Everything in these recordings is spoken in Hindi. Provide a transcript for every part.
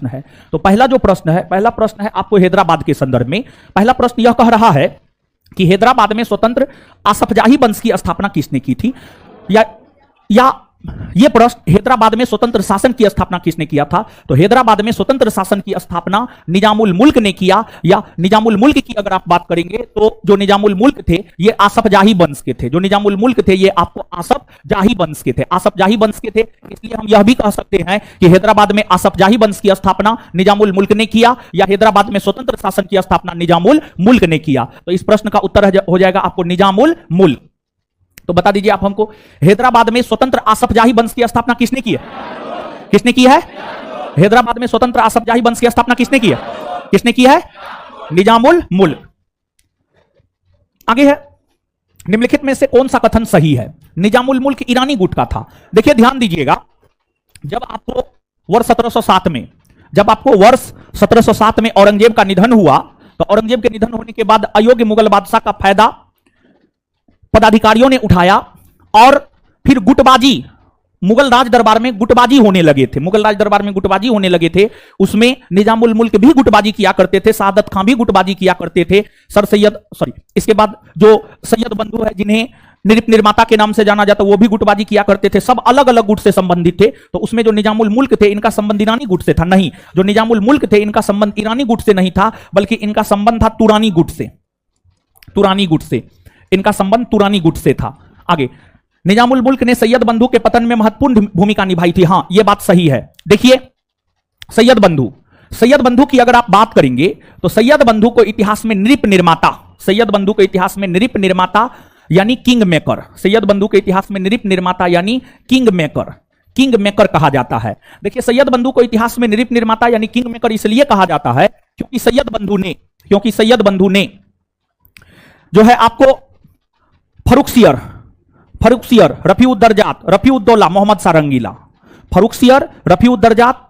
प्रश्न है। तो पहला जो प्रश्न है, पहला प्रश्न है आपको हैदराबाद के संदर्भ में। पहला प्रश्न यह कह रहा है कि हैदराबाद में स्वतंत्र आसफजाही वंश की स्थापना किसने की थी, या यह प्रश्न हैदराबाद में स्वतंत्र शासन की स्थापना किसने किया था। तो हैदराबाद में स्वतंत्र शासन की स्थापना निजामुल मुल्क ने किया, या निजामुल मुल्क की अगर आप बात करेंगे तो जो निजामुल मुल्क थे ये आसफजाही वंश के थे। जो निजामुल मुल्क थे ये आपको आसफजाही वंश के थे, आसफजाही वंश के थे। इसलिए हम यह भी कह सकते हैं कि हैदराबाद में आसफजाही वंश की स्थापना निजामुल मुल्क ने किया, या हैदराबाद में स्वतंत्र शासन की स्थापना निजामुल मुल्क ने किया। तो इस प्रश्न का उत्तर हो जाएगा आपको निजामुल मुल्क। तो बता दीजिए आप हमको, हैदराबाद में स्वतंत्र आसफजाही वंश की स्थापना किसने की है? किसने की है? हैदराबाद में स्वतंत्र आसफजाही वंश की स्थापना किसने की है? किसने की है? निजामुल मुल्क। आगे है, निम्नलिखित में से कौन सा कथन सही है? निजामुल मुल्क ईरानी गुट का था। देखिए ध्यान दीजिएगा, जब आपको वर्ष 1707 में, जब आपको वर्ष 1707 में औरंगजेब का निधन हुआ, तो औरंगजेब के निधन होने के बाद अयोग्य मुगल बादशाह का फायदा पदाधिकारियों ने उठाया, और फिर गुटबाजी, मुगल राज दरबार में गुटबाजी होने लगे थे, मुगल राज दरबार में गुटबाजी होने लगे थे। उसमें निजामुल मुल्क भी गुटबाजी किया करते थे, सादत खां भी गुटबाजी किया करते थे, इसके बाद जो सैयद बंधु है जिन्हें नृप निर्माता के नाम से जाना जाता वो भी गुटबाजी किया करते थे। सब अलग अलग गुट से संबंधित थे। तो उसमें जो निजामुल मुल्क थे इनका संबंध ईरानी गुट से था? नहीं, जो निजामुल मुल्क थे इनका संबंध ईरानी गुट से नहीं था, बल्कि इनका संबंध था तुरानी गुट से। तुरानी गुट से इनका संबंध तुरानी गुट से था। आगे, निजामुल मुल्क ने सैयद बंधु के पतन में महत्वपूर्ण भूमिका निभाई थी। हां, यह बात सही है। देखिए सैयद बंधु की अगर आप बात करेंगे तो सैयद बंधु को इतिहास में नृप निर्माता, सैयद बंधु के इतिहास में नृप निर्माता यानी किंग मेकर, सैयद बंधु के इतिहास में नृप निर्माता यानी किंग मेकर कहा जाता है। देखिए सैयद बंधु को इतिहास में नृप निर्माता यानी किंग मेकर इसलिए कहा जाता है क्योंकि सैयद बंधु ने जो है आपको फरुखसियर, रफीउद्दरजात, रफीउद्दौला, मोहम्मद शाह रंगीला, फरुखसियर, रफीउद्दरजात,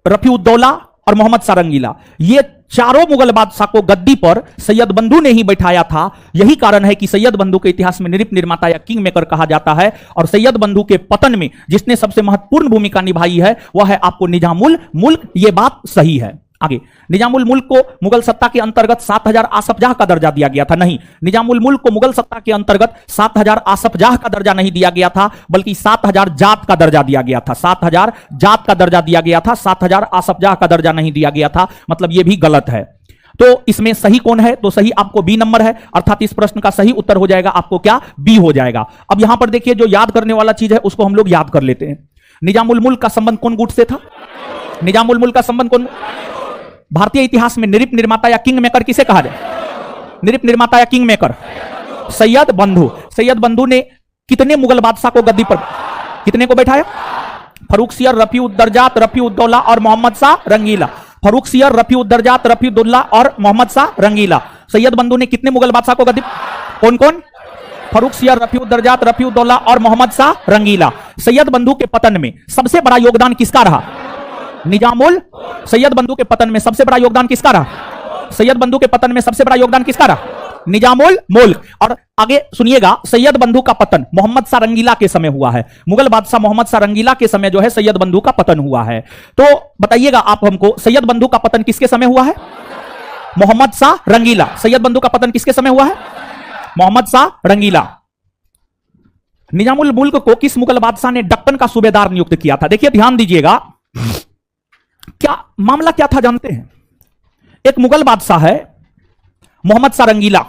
रफीउद्दौला और मोहम्मद शाह रंगीला, ये चारों मुगल बादशाह को गद्दी पर सैयद बंधु ने ही बैठाया था। यही कारण है कि सैयद बंधु के इतिहास में नृप निर्माता या किंग मेकर कहा जाता है। और सैयद बंधु के पतन में जिसने सबसे महत्वपूर्ण भूमिका निभाई है वह है आपको निजामुल मुल्क। यह बात सही है। आगे, निजामुल मुल्क को मुगल सत्ता के अंतर्गत 7000 आसफजाह का दर्जा दिया गया था। नहीं, निजामुल मुल्क को मुगल सत्ता के अंतर्गत 7000 आसफजाह का दर्जा नहीं दिया गया था, बल्कि 7000 जात का दर्जा दिया गया था। 7000 जात का दर्जा दिया गया था, 7000 आसफजाह का दर्जा नहीं दिया गया था। मतलब यह भी गलत है। तो इसमें सही कौन है? तो सही आपको बी नंबर है, अर्थात इस प्रश्न का सही उत्तर हो जाएगा आपको क्या? बी हो जाएगा। अब यहां पर देखिए जो याद करने वाला चीज है उसको हम लोग याद कर लेते हैं। निजामुल मुल्क का संबंध कौन गुट से था? निजामुल मुल्क का संबंध कौन? भारतीय इतिहास में नृप निर्माता या किंग मेकर किसे कहा जाए? नृप निर्माता या किंग मेकर? सैयद बंधु। सैयद बंधु ने कितने मुगल बादशाह को गद्दी पर, कितने को बैठाया? फरुखसियर, रफीउद्दरजात, रफीउद्दौला और मोहम्मद शाह रंगीला। फरुखसियर, रफीउद्दरजात, रफीउद्दौला और मोहम्मद शाह रंगीला। सैयद बंधु ने कितने मुगल बादशाह को गद्दी, कौन कौन? फरुखसियर, रफीउद्दरजात, रफीउद्दौला और मोहम्मद शाह रंगीला। सैयद बंधु के पतन में सबसे बड़ा योगदान किसका रहा? निजामुल। सैयद बंधु के पतन में सबसे बड़ा योगदान किसका रहा? सैयद बंधु के पतन में सबसे बड़ा योगदान किसका रहा? निजामुल मुल्क। और आगे सुनिएगा, सैयद बंधु का पतन मोहम्मद शाह रंगीला के समय हुआ है। मुगल बादशाह मोहम्मद शाह रंगीला के समय जो है सैयद बंधु का पतन हुआ है। तो बताइएगा आप हमको, सैयद बंधु का पतन किसके समय हुआ है? मोहम्मद शाह रंगीला। सैयद बंधु का पतन किसके समय हुआ है? मोहम्मद शाह रंगीला। निजामुल मुल्क को किस मुगल बादशाह ने दक्कन का सूबेदार नियुक्त किया था? देखिए ध्यान दीजिएगा, क्या मामला क्या था जानते हैं? एक मुगल बादशाह है मोहम्मद शाह रंगीला,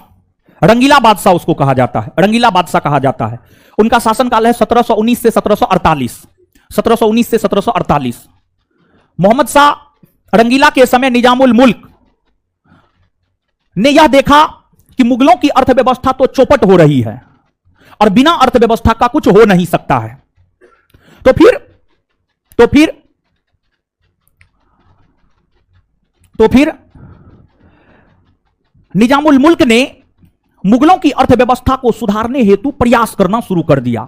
रंगीला बादशाह उसको कहा जाता है, रंगीला बादशाह कहा जाता है। उनका शासनकाल है 1719 से 1748, 1719 से 1748। मोहम्मद शाह रंगीला के समय निजामुल मुल्क ने यह देखा कि मुगलों की अर्थव्यवस्था तो चौपट हो रही है और बिना अर्थव्यवस्था का कुछ हो नहीं सकता है। तो फिर निजामुल मुल्क ने मुगलों की अर्थव्यवस्था को सुधारने हेतु प्रयास करना शुरू कर दिया।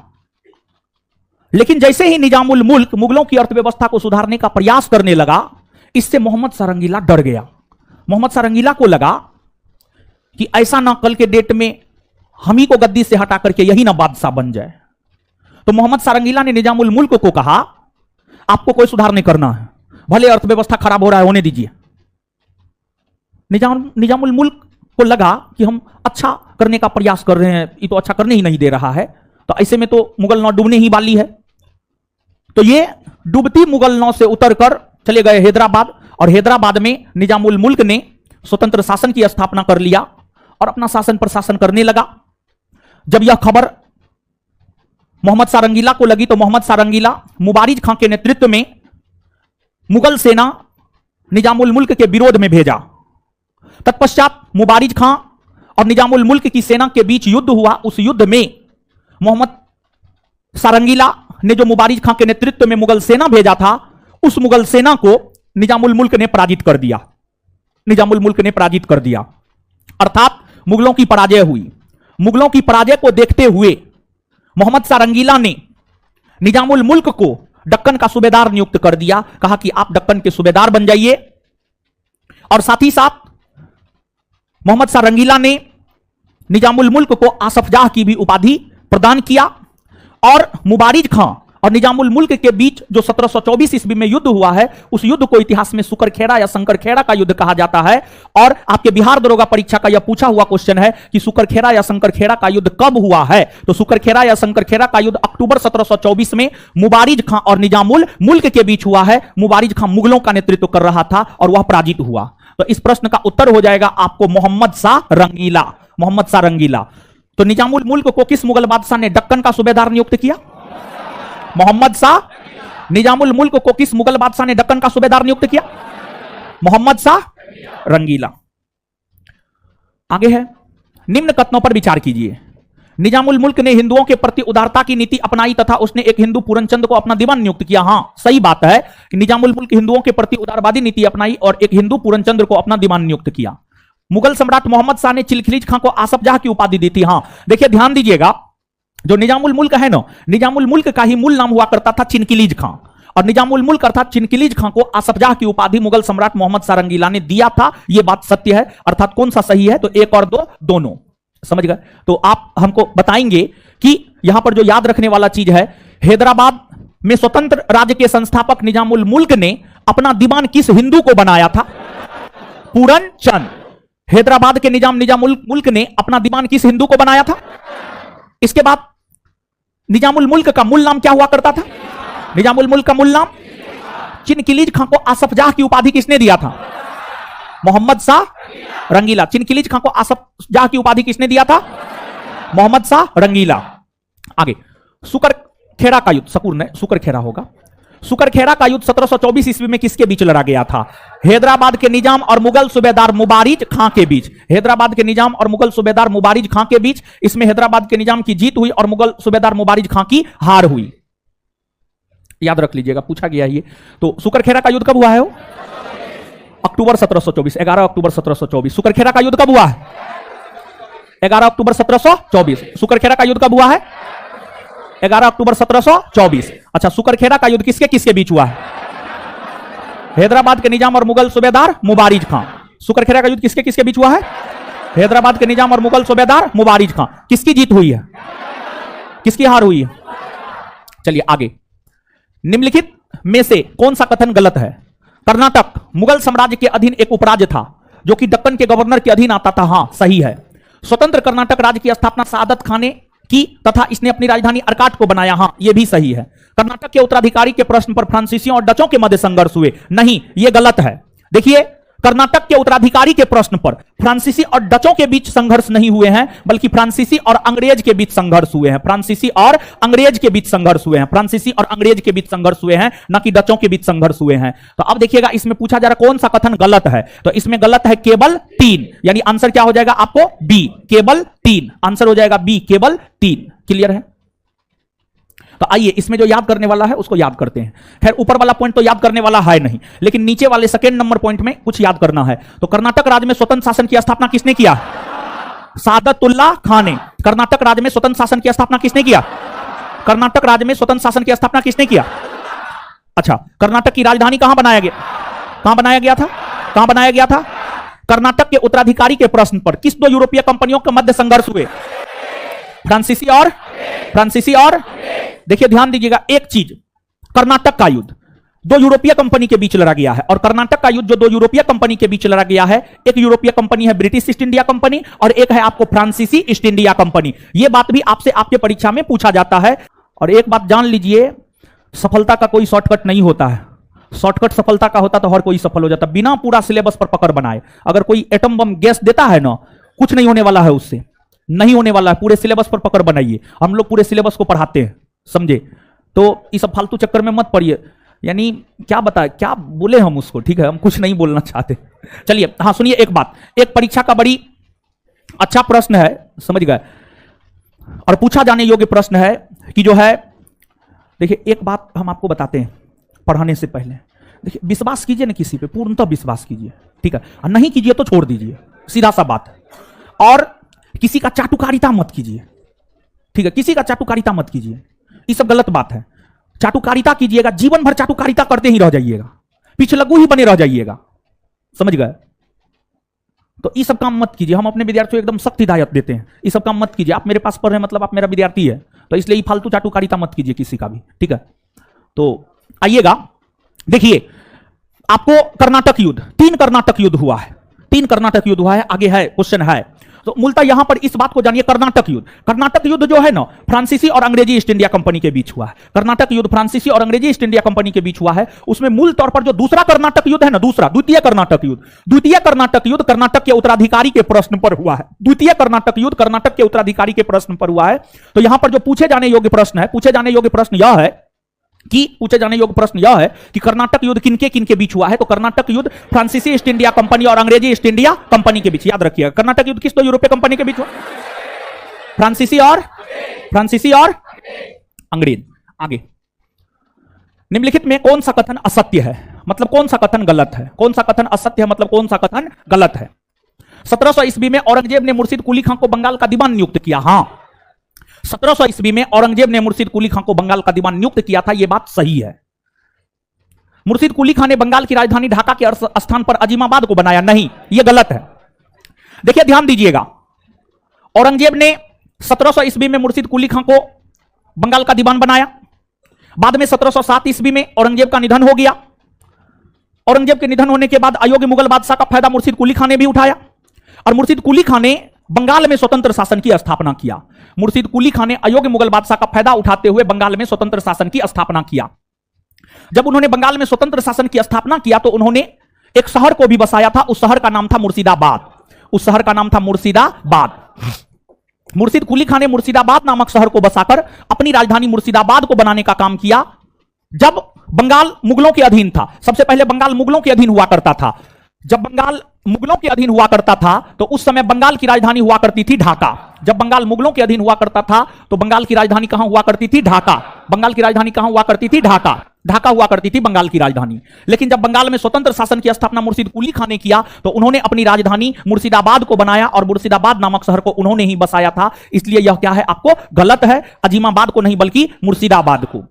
लेकिन जैसे ही निजामुल मुल्क मुगलों की अर्थव्यवस्था को सुधारने का प्रयास करने लगा, इससे मोहम्मद शाह रंगीला डर गया। मोहम्मद शाह रंगीला को लगा कि ऐसा ना कल के डेट में हम ही को गद्दी से हटा करके यही ना बादशाह बन जाए। तो मोहम्मद शाह रंगीला ने निजामुल मुल्क को कहा, आपको कोई सुधार नहीं करना है, भले अर्थव्यवस्था खराब हो रहा है, होने दीजिए। निजामुल मुल्क को लगा कि हम अच्छा करने का प्रयास कर रहे हैं, ये तो अच्छा करने ही नहीं दे रहा है, तो ऐसे में तो मुगल नौ डूबने ही वाली है। तो ये डूबती मुगल नौ से उतरकर चले गए हैदराबाद, और हैदराबाद में निजामुल मुल्क ने स्वतंत्र शासन की स्थापना कर लिया और अपना शासन प्रशासन करने लगा। जब यह खबर मोहम्मद शाह रंगीला को लगी तो मोहम्मद शाह रंगीला मुबारिज खां के नेतृत्व में मुगल सेना निजामुल मुल्क के विरोध में भेजा। तत्पश्चात मुबारिज खां और निजामुल मुल्क की सेना के बीच युद्ध हुआ। उस युद्ध में मोहम्मद शाह रंगीला ने जो मुबारिज खां के नेतृत्व में मुगल सेना भेजा था, उस मुगल सेना को निजामुल मुल्क ने पराजित कर दिया। निजामुल मुल्क ने पराजित कर दिया, अर्थात मुगलों की पराजय हुई। मुगलों की पराजय को देखते हुए मोहम्मद शाह रंगीला ने निजामुल मुल्क को दक्कन का सूबेदार नियुक्त कर दिया। कहा कि आप दक्कन के सूबेदार बन जाइए, और साथ ही साथ मोहम्मद शाह रंगीला ने निजामुल मुल्क को आसफ जाह की भी उपाधि प्रदान किया। और मुबारिज खां और निजामुल मुल्क के बीच जो 1724 ईस्वी में युद्ध हुआ है, उस युद्ध को इतिहास में सुकरखेड़ा या शंकरखेड़ा का युद्ध कहा जाता है। और आपके बिहार दरोगा परीक्षा का यह पूछा हुआ क्वेश्चन है कि सुकरखेड़ा या शंकरखेड़ा का युद्ध कब हुआ है। तो सुकरखेड़ा या शंकरखेड़ा का युद्ध अक्टूबर 1724 में मुबारिज खां और निजामुल मुल्क के बीच हुआ है। मुबारिज खां मुगलों का नेतृत्व कर रहा था और वह पराजित हुआ। तो इस प्रश्न का उत्तर हो जाएगा आपको मोहम्मद शाह रंगीला। मोहम्मद शाह रंगीला। तो निजामुल मुल्क को किस मुगल बादशाह ने दक्कन का सूबेदार नियुक्त किया? मोहम्मद शाह। निजामुल मुल्क को किस मुगल बादशाह ने दक्कन का सूबेदार नियुक्त किया? मोहम्मद शाह रंगीला। आगे है, निम्न कथनों पर विचार कीजिए। निजामुल मुल्क ने हिंदुओं के प्रति उदारता की नीति अपनाई तथा उसने एक हिंदू पूरनचंद को अपना दीवान नियुक्त किया। हां, सही बात है कि निजामुल मुल्क हिंदुओं के प्रति उदारवादी नीति अपनाई और एक हिंदू पूरनचंद को अपना दीवान नियुक्त किया। मुगल सम्राट मोहम्मद शाह ने चिलखलीज खां को आसफ जाह की उपाधि दी थी। हां, देखिए ध्यान दीजिएगा, जो निजामुल मुल्क है ना, निजामुल मुल्क का ही मूल नाम हुआ करता था चिनकिलीज खां, और निजामुल मुल्क अर्थात चिनकिलीज खां को आसफ जाह की उपाधि मुगल सम्राट मोहम्मद शाह रंगीला ने दिया था। यह बात सत्य है। अर्थात कौन सा सही है? तो एक और दो दोनों। समझ गए? तो आप हमको बताएंगे कि यहां पर जो याद रखने वाला चीज है, हैदराबाद में स्वतंत्र राज्य के संस्थापक निजामुल मुल्क ने अपना दीवान किस हिंदू को बनाया था? पूरनचंद। हैदराबाद के निजामुल मुल्क ने अपना दीवान किस हिंदू को बनाया था? इसके बाद निजामुल मुल्क का मूल नाम क्या हुआ करता था? निजामुल मुल्क का मूल नाम चिनकिलीज खां को आसफ जाह की उपाधि किसने दिया था? मोहम्मद शाह रंगीला। चिनकिलीज खां को आसफ जाह की उपाधि किसने दिया था? मोहम्मद शाह रंगीला। आगे, सुकरखेड़ा का युद्ध, सकूर ने सुकरखेड़ा होगा। सुकरखेड़ा का युद्ध 1724 ईस्वी में किसके बीच लड़ा गया था? हैदराबाद के निजाम और मुगल सूबेदार मुबारिज खां के बीच। हैदराबाद के निजाम और मुगल सूबेदार मुबारिज खां के बीच। इसमें हैदराबाद के निजाम की जीत हुई और मुगल सूबेदार मुबारिज खां की हार हुई। याद रख लीजिएगा, पूछा गया ये। तो सुकरखेड़ा का युद्ध कब हुआ है? अक्टूबर 1724, 11 अक्टूबर 1724। सुकरखेड़ा का युद्ध कब हुआ है? 11 अक्टूबर 1724। सुकरखेड़ा का युद्ध कब हुआ है? 11 अक्टूबर 1724। अच्छा, सुकरखेड़ा का युद्ध किसके किसके बीच हुआ है? हैदराबाद के निजाम और मुगल सूबेदार मुबारिज खां। सुकरखेड़ा का युद्ध किसके किसके बीच हुआ है? हैदराबाद के निजाम और मुगल सूबेदार मुबारिज खां। किसकी जीत हुई है? किसकी हार हुई है? चलिए आगे। निम्नलिखित में से कौन सा कथन गलत है? कर्नाटक मुगल साम्राज्य के अधीन एक उपराज्य था जो कि दक्कन के गवर्नर के अधीन आता था। हां, सही है। स्वतंत्र कर्नाटक राज्य की स्थापना सादत खान ने की तथा इसने अपनी राजधानी अर्काट को बनाया। हां, यह भी सही है। कर्नाटक के उत्तराधिकारी के प्रश्न पर फ्रांसीसियों और डचों के मध्य संघर्ष हुए। नहीं, यह गलत है। देखिए, कर्नाटक के उत्तराधिकारी के प्रश्न पर फ्रांसीसी और डचों के बीच संघर्ष नहीं हुए हैं, बल्कि फ्रांसीसी और अंग्रेज के बीच संघर्ष हुए हैं। फ्रांसीसी और अंग्रेज के बीच संघर्ष हुए हैं। फ्रांसीसी और अंग्रेज के बीच संघर्ष हुए हैं, न कि डचों के बीच संघर्ष हुए हैं। तो अब देखिएगा, इसमें पूछा जा रहा कौन सा कथन गलत है। तो इसमें गलत है केवल 3, यानी आंसर क्या हो जाएगा आपको? बी, केवल 3। आंसर हो जाएगा बी, केवल 3। क्लियर है? तो आइए, इसमें जो याद करने वाला है उसको याद करते हैं। खैर, ऊपर वाला पॉइंट तो याद करने वाला है नहीं, लेकिन नीचे वाले सेकेंड नंबर पॉइंट में कुछ याद करना है। तो कर्नाटक राज्य में स्वतंत्र शासन की स्थापना किसने किया? सादतुल्ला खान ने। कर्नाटक राज्य में स्वतंत्र शासन की स्थापना किसने किया? कर्नाटक राज्य में स्वतंत्र शासन की स्थापना किसने किया? अच्छा, कर्नाटक की राजधानी कहां बनाया गया? कहां बनाया गया था? कहां बनाया गया था? कर्नाटक के उत्तराधिकारी के प्रश्न पर किस दो यूरोपीय कंपनियों के मध्य संघर्ष हुए? फ्रांसीसी और देखिए ध्यान दीजिएगा एक चीज, कर्नाटक का युद्ध, दो यूरोपीय कंपनी के बीच लड़ा गया है, और कर्नाटक का युद्ध जो दो यूरोपीय कंपनी के बीच लड़ा गया है, एक यूरोपीय कंपनी है ब्रिटिश ईस्ट इंडिया कंपनी और एक है आपको फ्रांसीसी ईस्ट इंडिया कंपनी। यह बात भी आपसे आपके परीक्षा में पूछा जाता है। और एक बात जान लीजिए, सफलता का कोई शॉर्टकट नहीं होता है। शॉर्टकट सफलता का होता तो हर कोई सफल हो जाता, बिना पूरा सिलेबस पर पकड़ बनाए। अगर कोई एटम बम गैस देता है ना, कुछ नहीं होने वाला है, उससे नहीं होने वाला है। पूरे सिलेबस पर पकड़ बनाइए, हम लोग पूरे सिलेबस को पढ़ाते हैं, समझे? तो इस सब फालतू चक्कर में मत पड़िए। यानी क्या बताए, क्या बोले हम उसको, ठीक है, हम कुछ नहीं बोलना चाहते। चलिए, हाँ सुनिए एक बात, एक परीक्षा का बड़ी अच्छा प्रश्न है, समझ गए, और पूछा जाने योग्य प्रश्न है कि जो है, देखिए एक बात हम आपको बताते हैं पढ़ाने से पहले। देखिए, विश्वास कीजिए ना किसी पे, पूर्णतः विश्वास कीजिए, ठीक है, और नहीं कीजिए तो छोड़ दीजिए, सीधा सा बात है। और किसी का चाटुकारिता मत कीजिए, ठीक है, किसी का चाटुकारिता मत कीजिए, ये सब गलत बात है। चाटुकारिता कीजिएगा, जीवन भर चाटुकारिता करते ही रह जाइएगा, पिछलग्गू ही बने रह जाइएगा, समझ गए? तो ये सब काम मत कीजिए। हम अपने विद्यार्थियों को एकदम सख्त हिदायत देते हैं, ये सब काम मत कीजिए। आप मेरे पास पढ़ रहे हैं मतलब आप मेरा विद्यार्थी है, तो इसलिए फालतू चाटुकारिता मत कीजिए किसी का भी, ठीक है? तो आइएगा, देखिए आपको कर्नाटक युद्ध, 3 कर्नाटक युद्ध हुआ है, 3 कर्नाटक युद्ध हुआ है। आगे है क्वेश्चन है, तो मूलतः यहां पर इस बात को जानिए, कर्नाटक युद्ध, कर्नाटक युद्ध जो है ना, फ्रांसीसी और अंग्रेजी ईस्ट इंडिया कंपनी के बीच हुआ है। कर्नाटक युद्ध फ्रांसीसी और अंग्रेजी ईस्ट इंडिया कंपनी के बीच हुआ है। उसमें मूल तौर पर जो दूसरा कर्नाटक युद्ध है ना, द्वितीय कर्नाटक युद्ध, द्वितीय कर्नाटक युद्ध कर्नाटक के उत्तराधिकारी के प्रश्न पर हुआ है। द्वितीय कर्नाटक युद्ध कर्नाटक के उत्तराधिकारी के प्रश्न पर हुआ है। तो यहां पर जो पूछे जाने योग्य प्रश्न है, पूछे जाने योग्य प्रश्न यह है कि कर्नाटक युद्ध किनके किनके बीच हुआ है। तो कर्नाटक युद्ध फ्रांसीसी ईस्ट इंडिया कंपनी और अंग्रेजी ईस्ट इंडिया कंपनी के बीच, याद रखिएगा। कर्नाटक युद्ध किस दो यूरोपीय कंपनी के बीच हुआ? फ्रांसीसी और अंग्रेज। आगे, निम्नलिखित में कौन सा कथन असत्य है, मतलब कौन सा कथन गलत है? कौन सा कथन असत्य है, मतलब कौन सा कथन गलत है? 1700 ईस्वी में औरंगजेब ने मुर्शिद कुली खां को बंगाल का दीवान नियुक्त किया। हां, 1700 ईस्वी में औरंगजेब ने मुर्शिद कुली खां को बंगाल का दीवान नियुक्त किया था, यह बात सही है। मुर्शिद कुली खां ने बंगाल की राजधानी ढाका के स्थान पर अजीमाबाद को बनाया, नहीं, यह गलत है। देखिए ध्यान दीजिएगा, औरंगजेब ने 1700 ईस्वी में मुर्शिद कुली खां को बंगाल का दीवान बनाया। बाद में 1707 ईस्वी में औरंगजेब का निधन हो गया। औरंगजेब के निधन होने के बाद अयोग्य मुगल बादशाह का फायदा मुर्शिद कुली खां ने भी उठाया और मुर्शिद कुली खां ने बंगाल में स्वतंत्र शासन की स्थापना किया। मुर्शिद कुली खां ने अयोग्य मुगल बादशाह का फायदा उठाते हुए बंगाल में स्वतंत्र शासन की स्थापना किया। जब उन्होंने बंगाल में स्वतंत्र शासन की स्थापना किया तो उन्होंने एक शहर को भी बसाया था, उस शहर का नाम था मुर्शिदाबाद। उस शहर का नाम था मुर्शिदाबाद। मुर्शिद कुली खां ने मुर्शिदाबाद नामक शहर को बसाकर अपनी राजधानी मुर्शिदाबाद को बनाने का काम किया। जब बंगाल मुगलों के अधीन था, सबसे पहले बंगाल मुगलों के अधीन हुआ करता था। जब बंगाल मुगलों के अधीन हुआ करता था तो उस समय बंगाल की राजधानी हुआ करती थी ढाका। जब बंगाल मुगलों के अधीन हुआ करता था तो बंगाल की राजधानी कहां हुआ करती थी? ढाका। बंगाल की राजधानी कहां हुआ करती थी? ढाका। ढाका हुआ करती थी बंगाल की राजधानी। लेकिन जब बंगाल में स्वतंत्र शासन की स्थापना मुर्शिद कुली खां ने किया तो उन्होंने अपनी राजधानी मुर्शिदाबाद को बनाया और मुर्शिदाबाद नामक शहर को उन्होंने ही बसाया था। इसलिए यह क्या है? आपको गलत है, अजीमाबाद को नहीं बल्कि मुर्शिदाबाद को।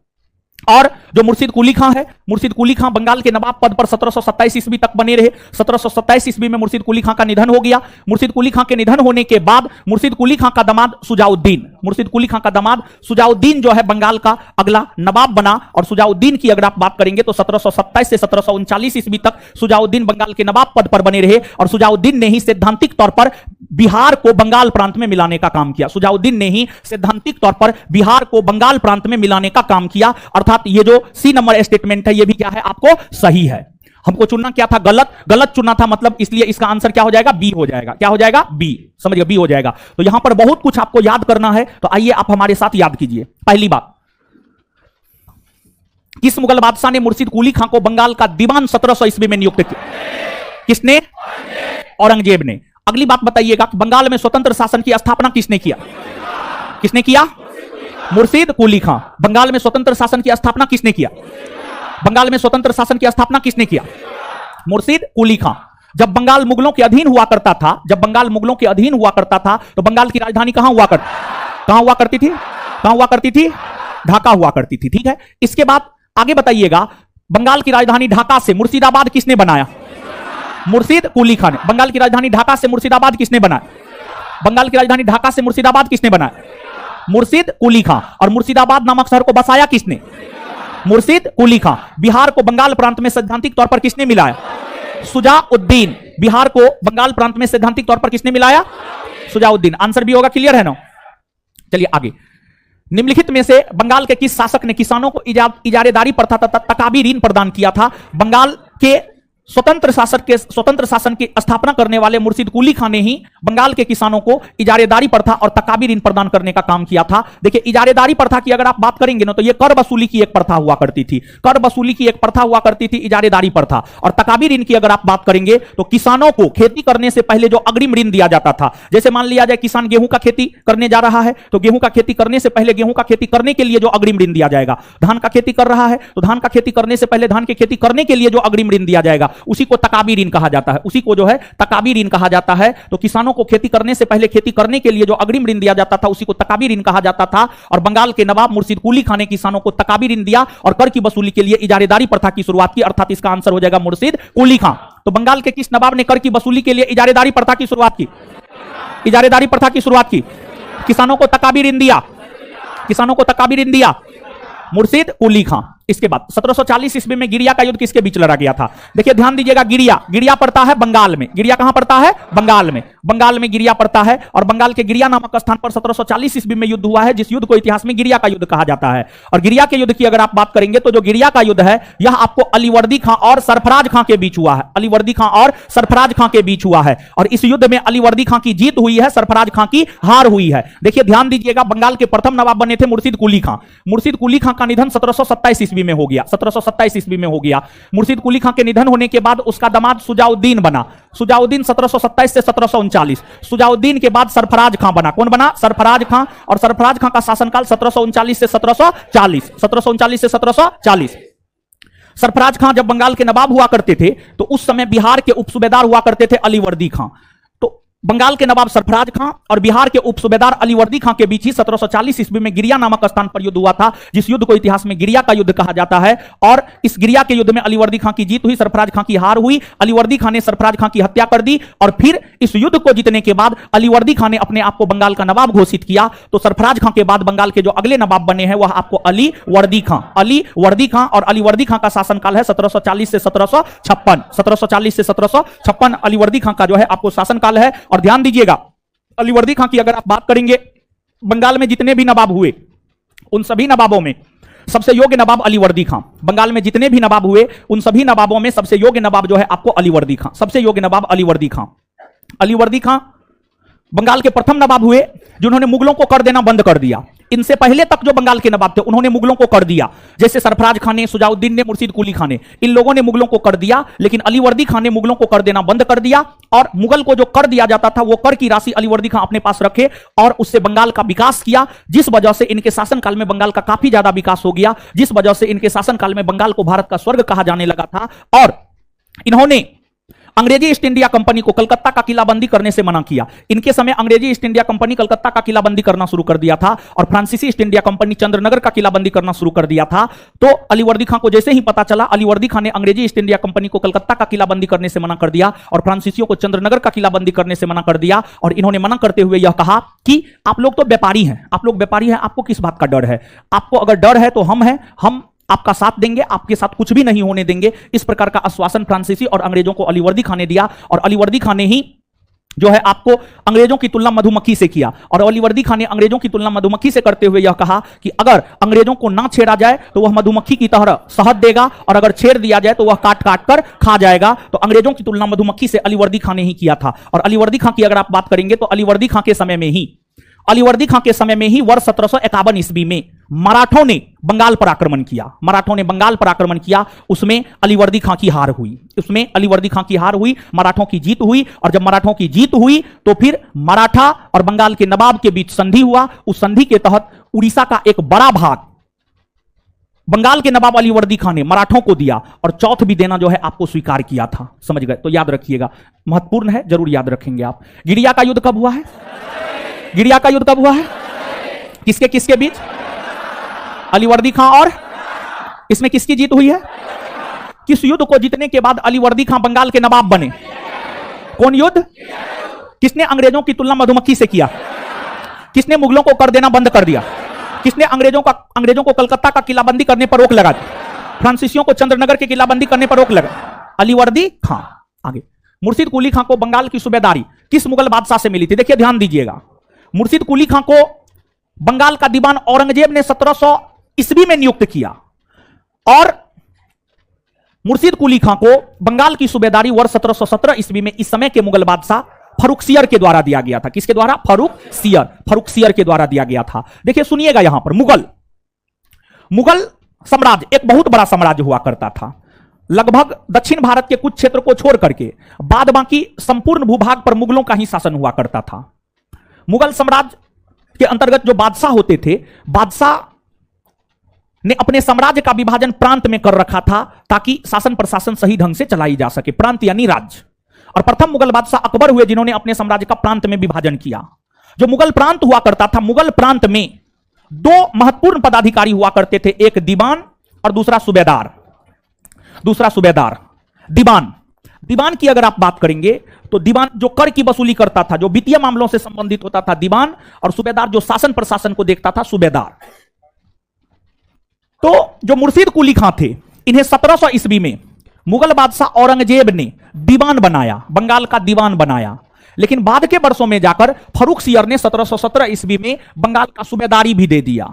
और जो मुर्शिद कुली खां है, मुर्शिद कुली खां बंगाल के नवाब पद पर 1727 ईस्वी तक बने रहे। 1727 ईस्वी में मुर्शिद कुली खां का निधन हो गया। मुर्शिद कुली खां के निधन होने के बाद मुर्शिद कुली खां का दामाद सुजाउद्दीन, मुर्शिद कुली खां का दामाद सुजाउद्दीन जो है बंगाल का अगला नवाब बना। और सुजाउद्दीन की अगर आप बात करेंगे तो 1727 से 1739 ईस्वी तक सुजाउद्दीन बंगाल के नवाब पद पर बने रहे और सुजाउद्दीन ने ही सैद्धांतिक तौर पर बिहार को बंगाल प्रांत में मिलाने का काम किया। सुजाउद्दीन ने ही सैद्धांतिक तौर पर बिहार को बंगाल प्रांत में मिलाने का काम किया। अर्थात ये जो सी नंबर स्टेटमेंट है ये भी क्या है? आपको सही है। हमको चुनना क्या था? गलत चुनना था, मतलब इसलिए इसका आंसर क्या हो जाएगा? बी हो जाएगा। क्या हो जाएगा? बी। समझिए, बी हो जाएगा। तो यहां पर बहुत कुछ आपको याद करना है, तो आइए आप हमारे साथ याद कीजिए। पहली बात, किस मुगल बादशाह ने मुर्शिद कुली खां को बंगाल का दीवान 1700 ईस्वी में नियुक्त किया? किसने? औरंगजेब ने। अगली बात बताइएगा, बंगाल में स्वतंत्र शासन की स्थापना किसने किया? किसने किया? मुर्शिद कुली खां। बंगाल में स्वतंत्र शासन की स्थापना किसने किया? बंगाल में स्वतंत्र शासन की स्थापना किसने किया? मुर्शिद कुली खां। जब बंगाल मुगलों के अधीन हुआ करता था, जब बंगाल मुगलों के अधीन हुआ करता था तो बंगाल की राजधानी कहां हुआ करती थी? कहां हुआ करती थी? ढाका हुआ करती थी। ठीक है, इसके बाद आगे बताइएगा, बंगाल की राजधानी ढाका से मुर्शिदाबाद किसने बनाया? मुर्शिद कुली खां ने। बंगाल की राजधानी ढाका से मुर्शिदाबाद किसने बनाया? बंगाल की राजधानी ढाका से मुर्शिदाबाद किसने बनाया? मुर्शिद कुली खां। और मुर्शिदाबाद नामक शहर को बसाया किसने? मुर्शिद कुली खां। बिहार को बंगाल प्रांत में सैद्धांतिक तौर पर किसने मिलाया? शुजाउद्दीन। बिहार को बंगाल प्रांत में सैद्धांतिक तौर पर किसने मिलाया? शुजाउद्दीन। आंसर भी होगा, क्लियर है ना? चलिए आगे। निम्नलिखित में से बंगाल के किस शासक ने किसानों को इजारेदारी प्रथा तथा तकाबी ऋण प्रदान किया था? बंगाल के स्वतंत्र शासन की स्थापना करने वाले मुर्शिद कुली खां ने ही बंगाल के किसानों को इजारेदारी प्रथा और तकाबी ऋण प्रदान करने का काम किया था। देखिए, इजारेदारी प्रथा की अगर आप बात करेंगे ना, तो यह कर वसूली की एक प्रथा हुआ करती थी। कर वसूली की एक प्रथा हुआ करती थी, इजारेदारी प्रथा। और तकाबी ऋण की अगर आप बात करेंगे तो किसानों को खेती करने से पहले जो अग्रिम ऋण दिया जाता था, जैसे मान लिया जाए किसान गेहूं का खेती करने जा रहा है, तो गेहूं का खेती करने से पहले गेहूं का खेती करने के लिए जो अग्रिम ऋण दिया जाएगा। धान का खेती कर रहा है तो धान का खेती करने से पहले धान की खेती करने के लिए जो अग्रिम ऋण दिया जाएगा, उसी को तकाबी ऋण कहा जाता है। उसी को जो है तकाबी ऋण कहा जाता है। तो किसानों को खेती करने से पहले खेती करने के लिए जो अग्रिम ऋण दिया जाता था, उसी को तकाबी ऋण कहा जाता था। और बंगाल के नवाब मुर्शिद कुली खां ने किसानों को तकाबी ऋण दिया और कर की वसूली के लिए इजारेदारी प्रथा की शुरुआत की, अर्थात इसका आंसर हो जाएगा मुर्शिद कुली खां। तो बंगाल के किस नवाब ने कर की वसूली के लिए इजारेदारी प्रथा की शुरुआत की? इजारेदारी प्रथा की शुरुआत की। किसानों को तकाबी ऋण दिया, किसानों को तकाबी ऋण दिया मुर्शिद कुली खां। इसके बाद 1740 ईस्वी में गिरिया का युद्ध किसके बीच लड़ा गया था? देखिए ध्यान दीजिएगा, गिरिया पड़ता है बंगाल में। गिरिया कहां पड़ता है? बंगाल में। बंगाल में गिरिया पड़ता है और बंगाल के गिरिया नामक स्थान पर 1740 ईस्वी में युद्ध हुआ है, जिस युद्ध को इतिहास में गिरिया का युद्ध कहा जाता है। और गिरिया के युद्ध की अगर आप बात करेंगे तो जो गिरिया का युद्ध है, यह आपको अलीवर्दी खां और सरफराज खां के बीच हुआ है। अलीवर्दी खां और सरफराज खां के बीच हुआ है और इस युद्ध में अलीवर्दी खां की जीत हुई है, सरफराज खां की हार हुई है। देखिए ध्यान दीजिएगा, बंगाल के प्रथम नवाब बने थे मुर्शिद कुली खां। मुर्शिद कुली खां का निधन 1727 ईस्वी में हो गया। 1727 ईस्वी में हो गया। मुर्शिद कुली खां के निधन होने के बाद उसका दामाद शुजाउद्दीन बना। शुजाउद्दीन 1727 से 1739। शुजाउद्दीन के बाद सरफराज खां बना। कौन बना? सरफराज खां। और सरफराज खां का शासनकाल 1739 से 1740। 1739 से 1740। सरफराज खां जब बंगाल के नवाब हुआ करते थे तो उस समय बिहार के उपसूबेदार हुआ करते थे अलीवर्दी खां। बंगाल के नवाब सरफराज खां और बिहार के उपसूबेदार अलीवर्दी खां के बीच ही 1740 ईस्वी में गिरिया नामक स्थान पर युद्ध हुआ था, जिस युद्ध को इतिहास में गिरिया का युद्ध कहा जाता है। और इस गिरिया के युद्ध में अलीवर्दी खां की जीत हुई, सरफराज खां की हार हुई। अलीवर्दी खां ने सरफराज खां की हत्या कर दी और फिर इस युद्ध को जीतने के बाद अलीवर्दी खां ने अपने आप को बंगाल का नवाब घोषित किया। तो सरफराज खां के बाद बंगाल के जो अगले नवाब बने हैं वह आपको अलीवर्दी खां। अलीवर्दी खां और अलीवर्दी खां का शासनकाल है 1740 से 1756। 1740 से 1756 अलीवर्दी खां का जो है आपको शासनकाल है। और ध्यान दीजिएगा, अलीवर्दी खां की अगर आप बात करेंगे, बंगाल में जितने भी नवाब हुए उन सभी नवाबों में सबसे योग्य नवाब अलीवर्दी खां। बंगाल में जितने भी नवाब हुए उन सभी नवाबों में सबसे योग्य नवाब जो है आपको अलीवर्दी खां। सबसे योग्य नवाब अलीवर्दी खां। अलीवर्दी खां बंगाल के प्रथम नवाब हुए जिन्होंने मुगलों को कर देना बंद कर दिया। इनसे पहले तक जो बंगाल के नवाब थे उन्होंने मुगलों को कर दिया, जैसे सरफराज खां ने, शुजाउद्दीन ने, मुर्शिद कुली खां ने। इन लोगों ने मुगलों को कर दिया, लेकिन अलीवर्दी खां ने मुगलों को कर देना बंद कर दिया। और मुगल को जो कर दिया जाता था वो कर की राशि अलीवर्दी खां अपने पास रखे और उससे बंगाल का विकास किया, जिस वजह से इनके शासनकाल में बंगाल का काफी ज्यादा विकास हो गया, जिस वजह से इनके शासनकाल में बंगाल को भारत का स्वर्ग कहा जाने लगा था। और इन्होंने अंग्रेजी ईस्ट इंडिया कंपनी को कलकत्ता का किलाबंदी करने से मना किया। इनके समय अंग्रेजी ईस्ट इंडिया कंपनी कलकत्ता का किलाबंदी करना शुरू कर दिया था और फ्रांसीसी ईस्ट इंडिया कंपनी चंद्रनगर का किलाबंदी करना शुरू कर दिया था। तो अलीवर्दी खां को जैसे ही पता चला, अलीवर्दी खां ने अंग्रेजी ईस्ट इंडिया कंपनी को कलकत्ता का किलाबंदी करने से मना कर दिया और फ्रांसीसियों को चंद्रनगर का किलाबंदी करने से मना कर दिया। और इन्होंने मना करते हुए यह कहा कि आप लोग तो व्यापारी हैं, आप लोग व्यापारी हैं, आपको किस बात का डर है? आपको अगर डर है तो हम हैं, हम आपका साथ देंगे, आपके साथ कुछ भी नहीं होने देंगे। इस प्रकार का आश्वासन फ्रांसीसी और अंग्रेजों को अलीवर्दी खां ने दिया। और अलीवर्दी खां ने ही जो है आपको अंग्रेजों की तुलना मधुमक्खी से किया। और अलीवर्दी खां ने अंग्रेजों की तुलना मधुमक्खी से करते हुए यह कहा कि अगर अंग्रेजों को ना छेड़ा जाए तो वह मधुमक्खी की तरह शहद देगा और अगर छेड़ दिया जाए तो वह काट काट कर खा जाएगा। तो अंग्रेजों की तुलना मधुमक्खी से अलीवर्दी खां ने ही किया था। और अलीवर्दी खां की अगर आप बात करेंगे तो अलीवर्दी खां के समय में ही वर्ष 1751 ईस्वी में मराठों ने बंगाल पर आक्रमण किया। मराठों ने बंगाल पर आक्रमण किया, उसमें अलीवर्दी खां की हार हुई। मराठों की जीत हुई। और जब मराठों की जीत हुई तो फिर मराठा और बंगाल के नवाब के बीच संधि हुआ। उस संधि के तहत उड़ीसा का एक बड़ा भाग बंगाल के नवाब अलीवर्दी खां ने मराठों को दिया और चौथ भी देना जो है आपको स्वीकार किया था। समझ गए? तो याद रखिएगा, महत्वपूर्ण है, जरूर याद रखेंगे आप। गिरिया का युद्ध कब हुआ है? गिरिया का युद्ध कब हुआ है? किसके किसके बीच? अलीवर्दी खां और इसमें किसकी जीत हुई है? किस युद्ध को जीतने के बाद अलीवर्दी खां बंगाल के नवाब बने? कौन युद्ध? किसने अंग्रेजों की तुलना मधुमक्खी से किया? किसने मुगलों को कर देना बंद कर दिया? किसने अंग्रेजों को कलकत्ता का किलाबंदी करने पर रोक लगा दी? फ्रांसीसियों को चंद्रनगर की किलाबंदी करने पर रोक लगा अलीवर्दी खां। आगे, मुर्शिद कुली खां को बंगाल की सूबेदारी किस मुगल बादशाह से मिली थी? देखिए ध्यान दीजिएगा, मुर्शिद कुली खां को बंगाल का दीवान औरंगजेब ने 1700 ईस्वी में नियुक्त किया और मुर्शिद कुली खां को बंगाल की सूबेदारी वर्ष 1717 ईस्वी में इस समय के मुगल बादशाह फर्रुखसियर के द्वारा दिया गया था। किसके द्वारा? फर्रुखसियर के द्वारा दिया गया था। देखिए सुनिएगा, यहां पर मुगल साम्राज्य एक बहुत बड़ा साम्राज्य हुआ करता था। लगभग दक्षिण भारत के कुछ क्षेत्र को छोड़ करके बाद बाकी संपूर्ण भूभाग पर मुगलों का ही शासन हुआ करता था। मुगल साम्राज्य के अंतर्गत जो बादशाह होते थे, बादशाह ने अपने साम्राज्य का विभाजन प्रांत में कर रखा था ताकि शासन प्रशासन सही ढंग से चलाई जा सके। प्रांत यानी राज्य। और प्रथम मुगल बादशाह अकबर हुए जिन्होंने अपने साम्राज्य का प्रांत में विभाजन किया। जो मुगल प्रांत हुआ करता था, मुगल प्रांत में दो महत्वपूर्ण पदाधिकारी हुआ करते थे, एक दीवान और दूसरा सूबेदार। दीवान की अगर आप बात करेंगे तो दीवान जो कर की वसूली करता था, जो वित्तीय मामलों से संबंधित होता था दीवान, और सूबेदार जो शासन प्रशासन को देखता था सूबेदार। तो जो मुर्शिद कुली खां थे, इन्हें 1700 ईस्वी में मुगल बादशाह औरंगजेब ने दीवान बनाया, बंगाल का दीवान बनाया। लेकिन बाद के वर्षों में जाकर फर्रुखसियर ने 1717 ईस्वी में बंगाल का सूबेदारी भी दे दिया।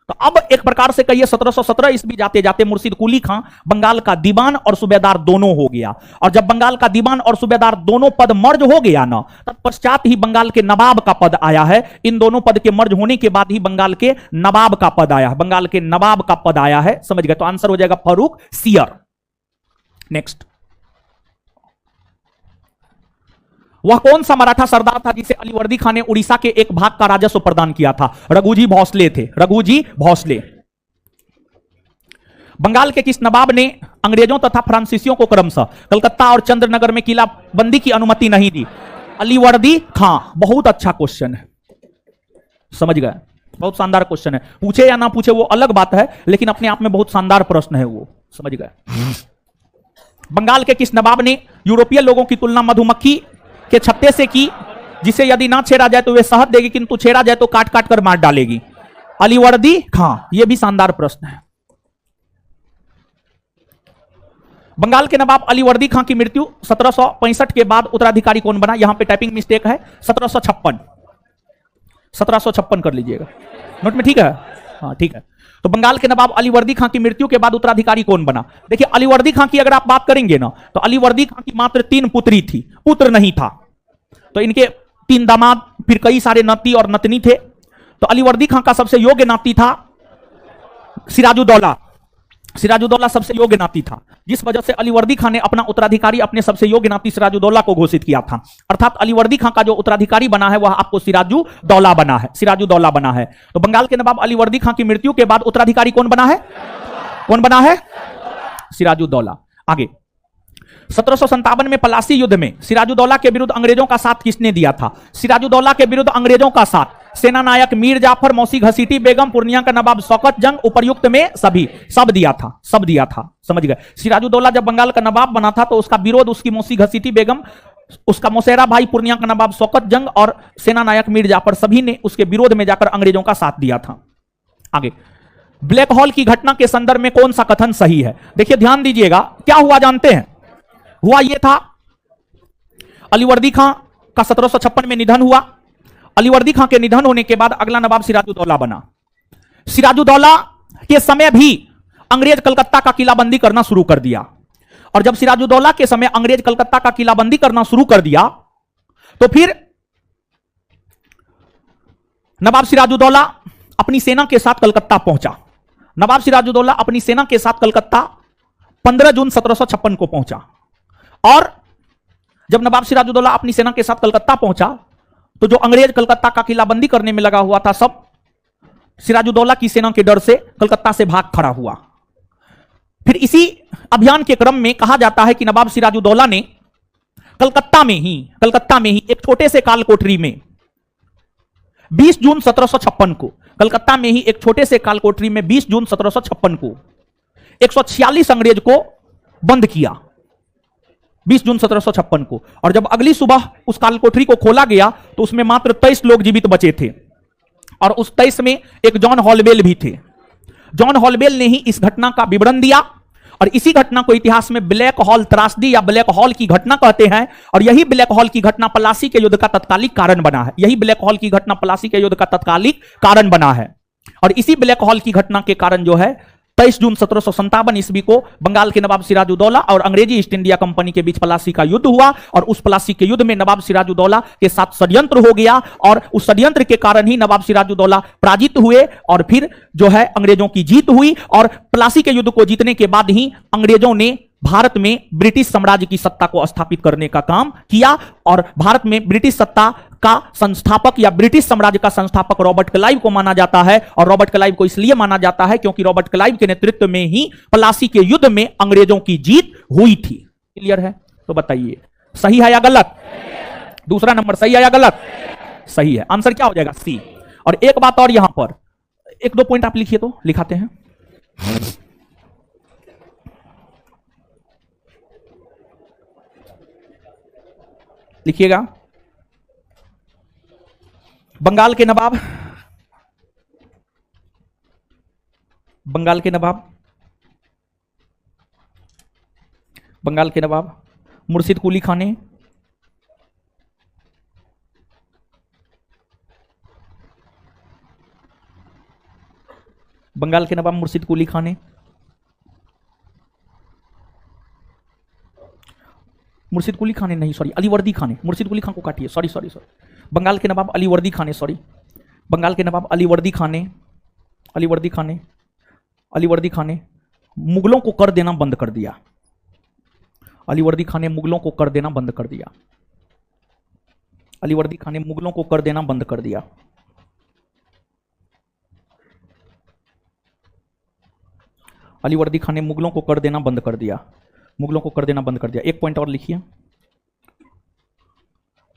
तो अब एक प्रकार से कहिए 1717 ईस्वी जाते जाते मुर्शिद कुली खां बंगाल का दीवान और सूबेदार दोनों हो गया। और जब बंगाल का दीवान और सूबेदार दोनों पद मर्ज हो गया ना, तत्पश्चात ही बंगाल के नवाब का पद आया है। इन दोनों पद के मर्ज होने के बाद ही बंगाल के नवाब का पद आया है। बंगाल के नवाब का पद आया है, समझ गए? तो आंसर हो जाएगा फर्रुखसियर। नेक्स्ट, वह कौन सा मराठा सरदार था जिसे अलीवर्दी खान ने उड़ीसा के एक भाग का राजस्व प्रदान किया था? रघुजी भोसले थे, रघुजी भोसले। बंगाल के किस नवाब ने अंग्रेजों तथा फ्रांसीसियों को क्रमशः कलकत्ता और चंद्रनगर में किलाबंदी की अनुमति नहीं दी? अलीवर्दी खां। बहुत अच्छा क्वेश्चन है, समझ गए? बहुत शानदार क्वेश्चन है। पूछे या ना पूछे वो अलग बात है, लेकिन अपने आप में बहुत शानदार प्रश्न है वो, समझ गए? बंगाल के किस नवाब ने यूरोपीय लोगों की तुलना मधुमक्खी के छत्ते से की, जिसे यदि ना छेड़ा जाए तो वे शहद देगी, किंतु छेड़ा जाए तो काट काट कर मार डालेगी? अलीवर्दी खां। यह भी शानदार प्रश्न है। बंगाल के नवाब अलीवर्दी खां की मृत्यु 1765 के बाद उत्तराधिकारी कौन बना? यहां पे टाइपिंग मिस्टेक है, 1756 कर लीजिएगा नोट में, ठीक है? हाँ ठीक है। तो बंगाल के नवाब अलीवर्दी खां की मृत्यु के बाद उत्तराधिकारी कौन बना? देखिए अलीवर्दी खां की अगर आप बात करेंगे ना, तो अलीवर्दी खां की मात्र 3 पुत्री थी, पुत्र नहीं था। तो इनके 3 दामाद, फिर कई सारे नाती और नतनी थे। तो अलीवर्दी खां का सबसे योग्य नाती था सिराजुद्दौला। सिराजुद्दौला सबसे योग्य नाती था, जिस वजह से अलीवर्दी खां ने अपना उत्तराधिकारी अपने सबसे योग्य नाती सिराजुद्दौला को घोषित किया था। अर्थात अलीवर्दी खां का जो उत्तराधिकारी बना है वह आपको सिराजुद्दौला बना है, सिराजुद्दौला बना है। तो बंगाल के नवाब अलीवर्दी खां की मृत्यु के बाद उत्तराधिकारी कौन बना है? कौन बना है? सिराजुद्दौला। आगे, 1757 में पलासी युद्ध में सिराजुद्दौला के विरुद्ध अंग्रेजों का साथ किसने दिया था? सिराजुद्दौला के विरुद्ध अंग्रेजों का साथ सेना नायक मीर जाफर, मौसी घसीटी बेगम, पूर्णिया का नवाब शौकत जंग, उपर्युक्त में सब दिया था, समझ गए? सिराजुद्दौला जब बंगाल का नवाब बना था तो उसका विरोध उसकी मौसी घसीटी बेगम, उसका मौसेरा भाई पूर्णिया का नवाब शौकत जंग और सेना नायक मीर जाफर सभी ने उसके विरोध में जाकर अंग्रेजों का साथ दिया था। आगे, ब्लैक होल की घटना के संदर्भ में कौन सा कथन सही है? देखिए ध्यान दीजिएगा, क्या हुआ जानते हैं? हुआ यह था, अलीवर्दी खां का 1756 में निधन हुआ। अलीवर्दी खां के निधन होने के बाद अगला नवाब सिराजुद्दौला बना। सिराजुद्दौला के समय भी अंग्रेज कलकत्ता का किलाबंदी करना शुरू कर दिया। और जब सिराजुद्दौला के समय अंग्रेज कलकत्ता का किलाबंदी करना शुरू कर दिया, तो फिर नवाब सिराजुद्दौला अपनी सेना के साथ कलकत्ता पहुंचा। नवाब सिराजुद्दौला अपनी सेना के साथ कलकत्ता 15 जून 1756 को पहुंचा। और जब नवाब सिराजुद्दौला अपनी सेना के साथ कलकत्ता पहुंचा, तो जो अंग्रेज कलकत्ता का किलाबंदी करने में लगा हुआ था, सब सिराजुद्दौला की सेना के डर से कलकत्ता से भाग खड़ा हुआ। फिर इसी अभियान के क्रम में कहा जाता है कि नवाब सिराजुद्दौला ने कलकत्ता में ही एक छोटे से काल कोठरी में 20 जून 1756 को, कलकत्ता में ही एक छोटे से काल कोठरी में 20 जून 1756 को 146 अंग्रेज को बंद किया, 20 जून 1756 को। और जब अगली सुबह उस काल कोठरी को खोला गया तो उसमें मात्र 23 लोग जीवित बचे थे। और उस 23 में एक जॉन हॉलवेल भी थे। जॉन हॉलवेल ने ही इस घटना का विवरण दिया और इसी घटना को इतिहास में ब्लैक हॉल त्रासदी या ब्लैक हॉल की घटना कहते हैं। और यही ब्लैक हॉल की घटना प्लासी के युद्ध का तत्कालिक कारण बना है। यही ब्लैक हॉल की घटना प्लासी के युद्ध का तत्कालिक कारण बना है। और इसी ब्लैक हॉल की घटना के कारण जो है 23 जून 1757 ईस्वी को बंगाल के नवाब सिराजुद्दौला और अंग्रेजी ईस्ट इंडिया कंपनी के बीच प्लासी का युद्ध हुआ और उस प्लासी के युद्ध में नवाब सिराजुद्दौला के साथ षड्यंत्र हो गया और उस षड्यंत्र के कारण ही नवाब सिराजुद्दौला पराजित हुए और फिर जो है अंग्रेजों की जीत हुई। और प्लासी के युद्ध को जीतने के बाद ही अंग्रेजों ने भारत में ब्रिटिश साम्राज्य की सत्ता को स्थापित करने का काम किया और भारत में ब्रिटिश सत्ता का संस्थापक या ब्रिटिश साम्राज्य का संस्थापक रॉबर्ट क्लाइव को माना जाता है। और रॉबर्ट क्लाइव को इसलिए माना जाता है क्योंकि रॉबर्ट क्लाइव के नेतृत्व में ही प्लासी के युद्ध में अंग्रेजों की जीत हुई थी। क्लियर है? तो बताइए सही है या गलत? दूसरा नंबर सही है या गलत? सही है। आंसर क्या हो जाएगा? सी। और एक बात और यहां पर एक दो पॉइंट आप लिखिए तो लिखाते हैं। लिखिएगा, बंगाल के नवाब मुर्शिद कुली खाने मुर्शिद कुली खाने मुर्शिद कुली खाने नहीं, सॉरी, अलीवर्दी खाने। मुर्शिद कुली खान को काटिए, सॉरी। बंगाल के नवाब अलीवर्दी खाने, सॉरी, बंगाल के नवाब अलीवर्दी खाने मुगलों को कर देना बंद कर दिया। अलीवर्दी खाने मुगलों को कर देना बंद कर दिया। अलीवर्दी खाने मुगलों को कर देना बंद कर दिया। अलीवर्दी खाने मुगलों को कर देना बंद कर दिया। मुगलों को कर देना बंद कर दिया। एक पॉइंट और लिखिए,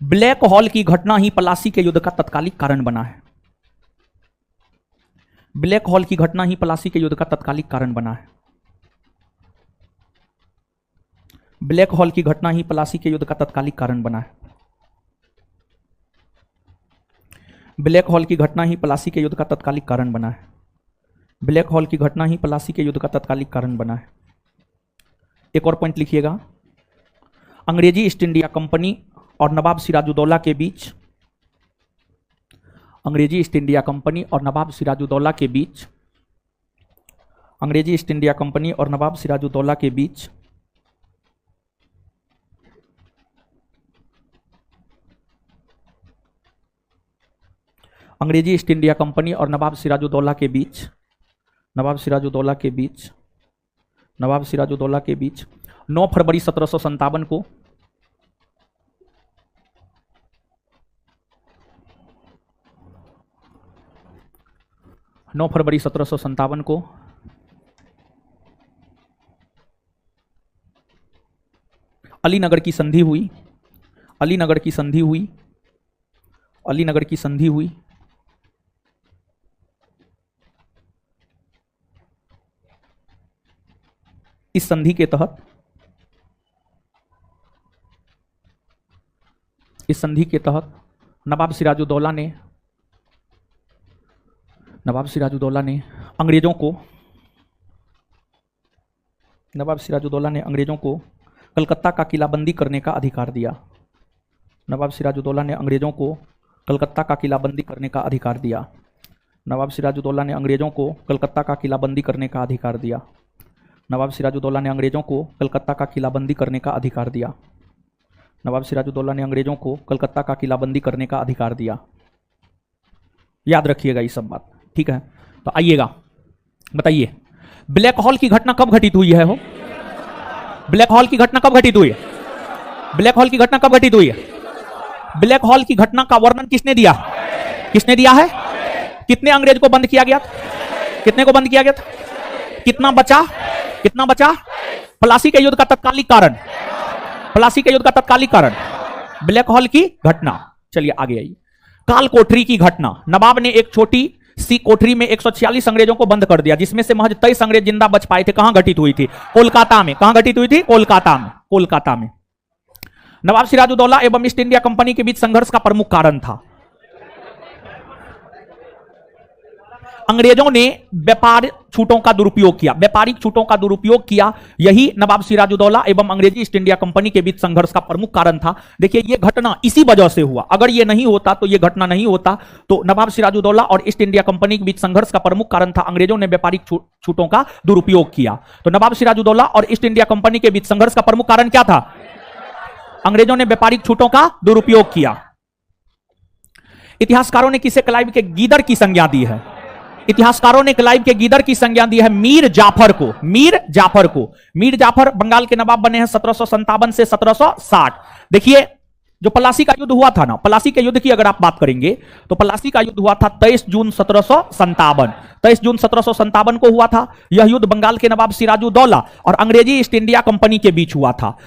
ब्लैक हॉल की घटना ही प्लासी के युद्ध का तत्कालिक कारण बना है। ब्लैक हॉल की घटना ही प्लासी के युद्ध का तत्कालिक कारण बना है। ब्लैक हॉल की घटना ही प्लासी के युद्ध का तत्कालिक कारण बना है। ब्लैक हॉल की घटना ही प्लासी के युद्ध का तत्कालिक कारण बना है। ब्लैक हॉल की घटना ही प्लासी के युद्ध का तत्कालिक कारण बना है। एक और पॉइंट लिखिएगा, अंग्रेजी ईस्ट इंडिया कंपनी और नवाब सिराजुद्दौला के बीच, अंग्रेजी ईस्ट इंडिया कंपनी और नवाब सिराजुद्दौला के बीच, अंग्रेजी ईस्ट इंडिया कंपनी और नवाब सिराजुद्दौला के बीच अंग्रेजी ईस्ट इंडिया कंपनी और नवाब सिराजुद्दौला के बीच 9 फरवरी 1757 को 9 फरवरी 1757 को अलीनगर की संधि हुई। अलीनगर की संधि हुई। अलीनगर की संधि हुई। इस संधि के तहत नवाब सिराजुद्दौला ने अंग्रेजों को कलकत्ता का किलाबंदी करने का अधिकार दिया। नवाब सिराजुद्दौला ने अंग्रेजों को कलकत्ता का किलाबंदी करने का अधिकार दिया। नवाब सिराजुद्दौला ने अंग्रेजों को कलकत्ता का किलाबंदी करने का अधिकार दिया। नवाब सिराजुद्दौला ने अंग्रेजों को कलकत्ता का किलाबंदी करने का अधिकार दिया। नवाब सिराजुद्दौला ने अंग्रेजों को कलकत्ता का किलाबंदी करने का अधिकार दिया। याद रखिएगा ये सब बात, ठीक है? तो आइएगा, बताइए ब्लैक हॉल की घटना कब घटित हुई है? हो ब्लैक हॉल की घटना कब घटित हुई है? ब्लैक हॉल की घटना कब घटित हुई है? ब्लैक हॉल की घटना का वर्णन किसने दिया? किसने दिया है? कितने अंग्रेज को बंद किया गया? कितने को बंद किया गया था? कितना बचा? कितना बचा? प्लासी के युद्ध का तत्कालिक कारण, प्लासी के युद्ध का तत्कालिक कारण ब्लैक हॉल की घटना। चलिए आगे आइए। काल कोठरी की घटना। नवाब ने एक छोटी सी कोठरी में 146 अंग्रेजों को बंद कर दिया, जिसमें से महज 23 अंग्रेज जिंदा बच पाए थे। कहां घटित हुई थी? कोलकाता में। कहां घटित हुई थी? कोलकाता में। कोलकाता में। नवाब सिराजुद्दौला एवं ईस्ट इंडिया कंपनी के बीच संघर्ष का प्रमुख कारण था। अंग्रेजों ने व्यापार छूटों का दुरुपयोग किया, व्यापारिक छूटों का दुरुपयोग किया। यही नवाब सिराजुद्दौला एवं अंग्रेजी ईस्ट इंडिया कंपनी के बीच संघर्ष का प्रमुख कारण था। देखिए यह घटना इसी वजह से हुआ, अगर यह नहीं होता तो यह घटना नहीं होता। तो नवाब सिराजुद्दौला और ईस्ट इंडिया कंपनी के बीच संघर्ष का प्रमुख कारण था अंग्रेजों ने व्यापारिक छूटों का दुरुपयोग किया। तो नवाब सिराजुद्दौला और ईस्ट इंडिया कंपनी के बीच संघर्ष का प्रमुख कारण क्या था? अंग्रेजों ने व्यापारिक छूटों का दुरुपयोग किया। इतिहासकारों ने किसे क्लाइव के गीदर की संज्ञा दी है? इतिहासकारों ने क्लाइव के गीदर की संज्ञा दी है मीर जाफर को। मीर जाफर को, मीर जाफर बंगाल के नवाब बने हैं 1757 से 1760। देखिए जो पलासी का युद्ध हुआ था ना, पलासी के युद्ध की अगर आप बात करेंगे तो पलासी का युद्ध हुआ था 23 जून 1757। 23 जून 1757 को हुआ था। यह युद्ध बंगाल के नवाब सिराजुद्दौला और अंग्रेजी ईस्ट इंडिया कंपनी के बीच हुआ था।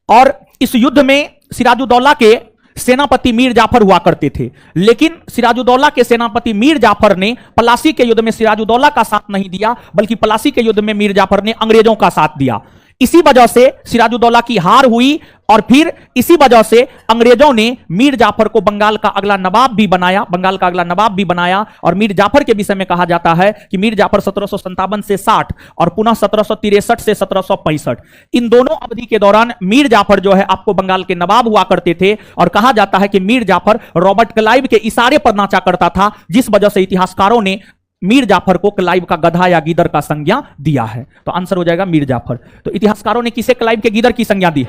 और इस युद्ध में सिराजुद्दौला के सेनापति मीर जाफर हुआ करते थे, लेकिन सिराजुद्दौला के सेनापति मीर जाफर ने पलासी के युद्ध में सिराजुद्दौला का साथ नहीं दिया, बल्कि पलासी के युद्ध में मीर जाफर ने अंग्रेजों का साथ दिया। इसी वजह से सिराजुद्दौला की हार हुई और फिर इसी वजह से अंग्रेजों ने मीर जाफर को बंगाल का अगला नवाब भी बनाया, बंगाल का अगला नवाब भी बनाया। और मीर जाफर के विषय में कहा जाता है कि मीर जाफर 1757 से 60 और पुनः 1763 से 1765, इन दोनों अवधि के दौरान मीर जाफर जो है आपको बंगाल के नवाब हुआ करते थे। और कहा जाता है कि मीर जाफर रॉबर्ट क्लाइव के इशारे पर नाचा करता था, जिस वजह से इतिहासकारों ने मीर जाफर को क्लाइव का गधा या गीदर का संज्ञा दिया है। तो आंसर हो जाएगा मीर जाफर। तो इतिहासकारों ने किसे क्लाइव के गीदर की संज्ञा दी?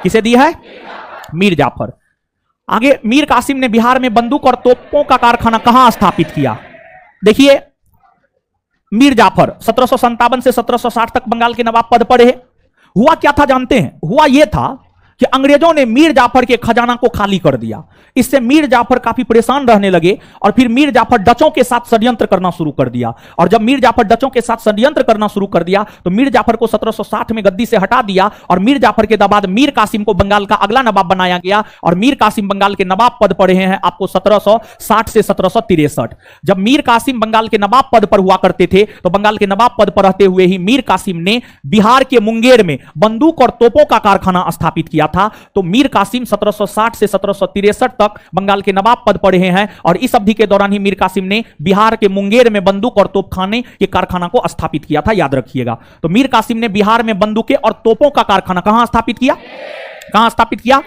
किसे दी है? मीर जाफर। आगे, मीर कासिम ने बिहार में बंदूक और तोपों का कारखाना कहां स्थापित किया? देखिए मीर जाफर 1757 से 1760 तक बंगाल के नवाब पद पर है। हुआ क्या था जानते हैं? हुआ यह था कि अंग्रेजों ने मीर जाफर के खजाना को खाली कर दिया। इससे मीर जाफर काफी परेशान रहने लगे और फिर मीर जाफर डचों के साथ षड्यंत्र करना शुरू कर दिया। और जब मीर जाफर डचों के साथ षड्यंत्र करना शुरू कर दिया तो मीर जाफर को 1760 में गद्दी से हटा दिया और मीर जाफर के बाद मीर कासिम को बंगाल का अगला नवाब बनाया गया। और मीर कासिम बंगाल के नवाब पद पर रहे हैं आपको 1760 से 1763। जब मीर कासिम बंगाल के नवाब पद पर हुआ करते थे तो बंगाल के नवाब पद पर रहते हुए ही मीर कासिम ने बिहार के मुंगेर में बंदूक और तोपों का कारखाना स्थापित किया था। तो मीर कासिम 1760 से 1763 तक बंगाल के नवाब पद पर रहे हैं और इस अवधि के दौरान ही मीर कासिम ने बिहार के मुंगेर में बंदूक और तोपखाने के कारखाना को स्थापित किया था, याद रखिएगा। तो मीर कासिम ने बिहार में बंदूकें और तोपों का कारखाना कहां स्थापित किया? कहां स्थापित किया?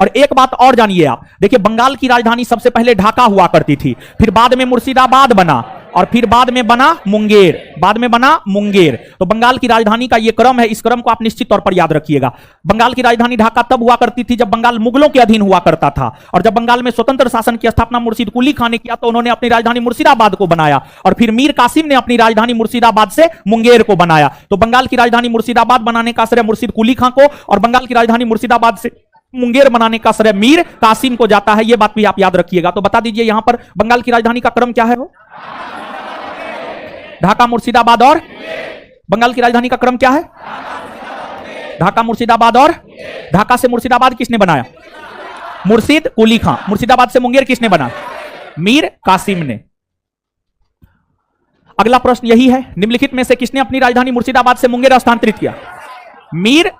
और एक बात और जानिए आप, देखिए बंगाल की राजधानी सबसे पहले ढाका हुआ करती थी, फिर बाद में मुर्शिदाबाद बना और फिर बाद में बना मुंगेर, बाद में बना मुंगेर। तो बंगाल की राजधानी का यह क्रम है, इस क्रम को आप निश्चित तौर पर याद रखिएगा। बंगाल की राजधानी ढाका तब हुआ करती थी जब बंगाल मुगलों के अधीन हुआ करता था, और जब बंगाल में स्वतंत्र शासन की स्थापना मुर्शिद कुली खान ने किया तो उन्होंने अपनी राजधानी मुर्शिदाबाद को बनाया और फिर मीर कासिम ने अपनी राजधानी मुर्शिदाबाद से मुंगेर को बनाया। तो बंगाल की राजधानी मुर्शिदाबाद बनाने का श्रेय मुर्शिद कुली खान को और बंगाल की राजधानी मुर्शिदाबाद से मुंगेर बनाने का श्रेय मीर कासिम को जाता है। यह बात भी आप याद रखिएगा। तो बता दीजिए यहां पर बंगाल की राजधानी का क्रम क्या है? वो ढाका, मुर्शिदाबाद और बंगाल की राजधानी का क्रम क्या है? ढाका, मुर्शिदाबाद और ढाका से मुर्शिदाबाद किसने बनाया? मुर्शिद कुली खां। मुर्शिदाबाद से मुंगेर किसने बनाया? मीर कासिम ने। अगला प्रश्न यही है, निम्नलिखित में से किसने अपनी राजधानी मुर्शिदाबाद से मुंगेर स्थानांतरित किया? मीर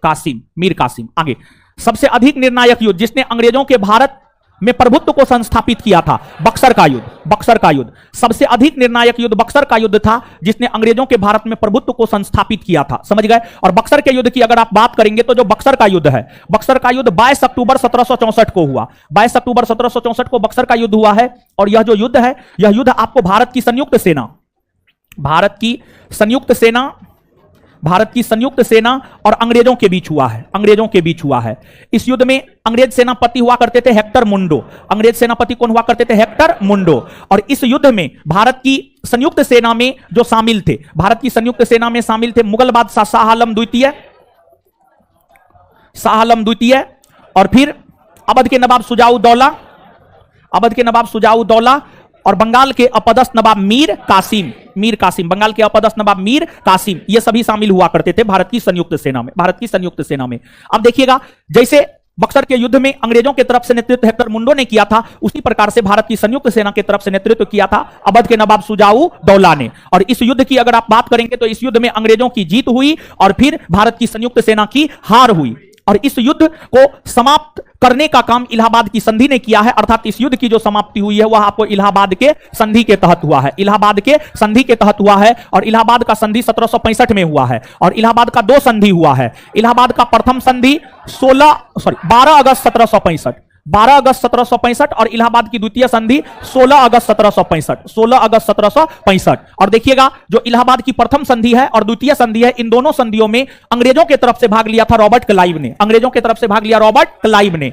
कासिम। मीर कासिम। आगे, सबसे अधिक निर्णायक युद्ध जिसने अंग्रेजों के भारत में प्रभुत्व को संस्थापित किया था? बक्सर का युद्ध। बक्सर का युद्ध सबसे अधिक निर्णायक युद्ध बक्सर का युद्ध था जिसने अंग्रेजों के भारत में प्रभुत्व को संस्थापित किया था। समझ गए? और बक्सर के युद्ध की अगर आप बात करेंगे तो जो बक्सर का युद्ध है, बक्सर का युद्ध 22 अक्टूबर 1764 को हुआ। 22 अक्टूबर 1764 को बक्सर का युद्ध हुआ है। और यह जो युद्ध है, यह युद्ध आपको भारत की संयुक्त सेना और अंग्रेजों के बीच हुआ है। अंग्रेजों के बीच हुआ है। इस युद्ध में अंग्रेज सेनापति हुआ करते थे हेक्टर मुंडो। अंग्रेज सेनापति कौन हुआ करते थे? हेक्टर मुंडो। और इस युद्ध में भारत की संयुक्त सेना में जो शामिल थे, भारत की संयुक्त सेना में शामिल थे मुगल बादशाह शाह आलम द्वितीय और फिर अवध के नवाब सुजाउ दौला और बंगाल के अपदस्थ नवाब मीर कासिम। बंगाल के अपदस्थ नवाब मीर कासिम, ये सभी शामिल हुआ करते थे भारत की संयुक्त सेना में। अब देखिएगा, जैसे बक्सर के युद्ध में अंग्रेजों की तरफ से नेतृत्व हेक्टर मुंडो ने किया था, उसी प्रकार से भारत की संयुक्त सेना की तरफ से नेतृत्व किया था अवध के नवाब सुजाऊ दौला ने। और इस युद्ध की अगर आप बात करेंगे तो इस युद्ध में अंग्रेजों की जीत हुई और फिर भारत की संयुक्त सेना की हार हुई। और इस युद्ध को समाप्त करने का काम इलाहाबाद की संधि ने किया है, अर्थात इस युद्ध की जो समाप्ति हुई है वह आपको इलाहाबाद के संधि के तहत हुआ है, इलाहाबाद के संधि के तहत हुआ है। और इलाहाबाद का संधि 1765 में हुआ है और इलाहाबाद का दो संधि हुआ है। इलाहाबाद का प्रथम संधि 12 अगस्त 1765, 12 अगस्त 1765 और इलाहाबाद की द्वितीय संधि 16 अगस्त 1765, 16 अगस्त 1765। और देखिएगा जो इलाहाबाद की प्रथम संधि है और द्वितीय संधि है, इन दोनों संधियों में अंग्रेजों की तरफ से भाग लिया था रॉबर्ट क्लाइव ने, अंग्रेजों की तरफ से भाग लिया रॉबर्ट क्लाइव ने।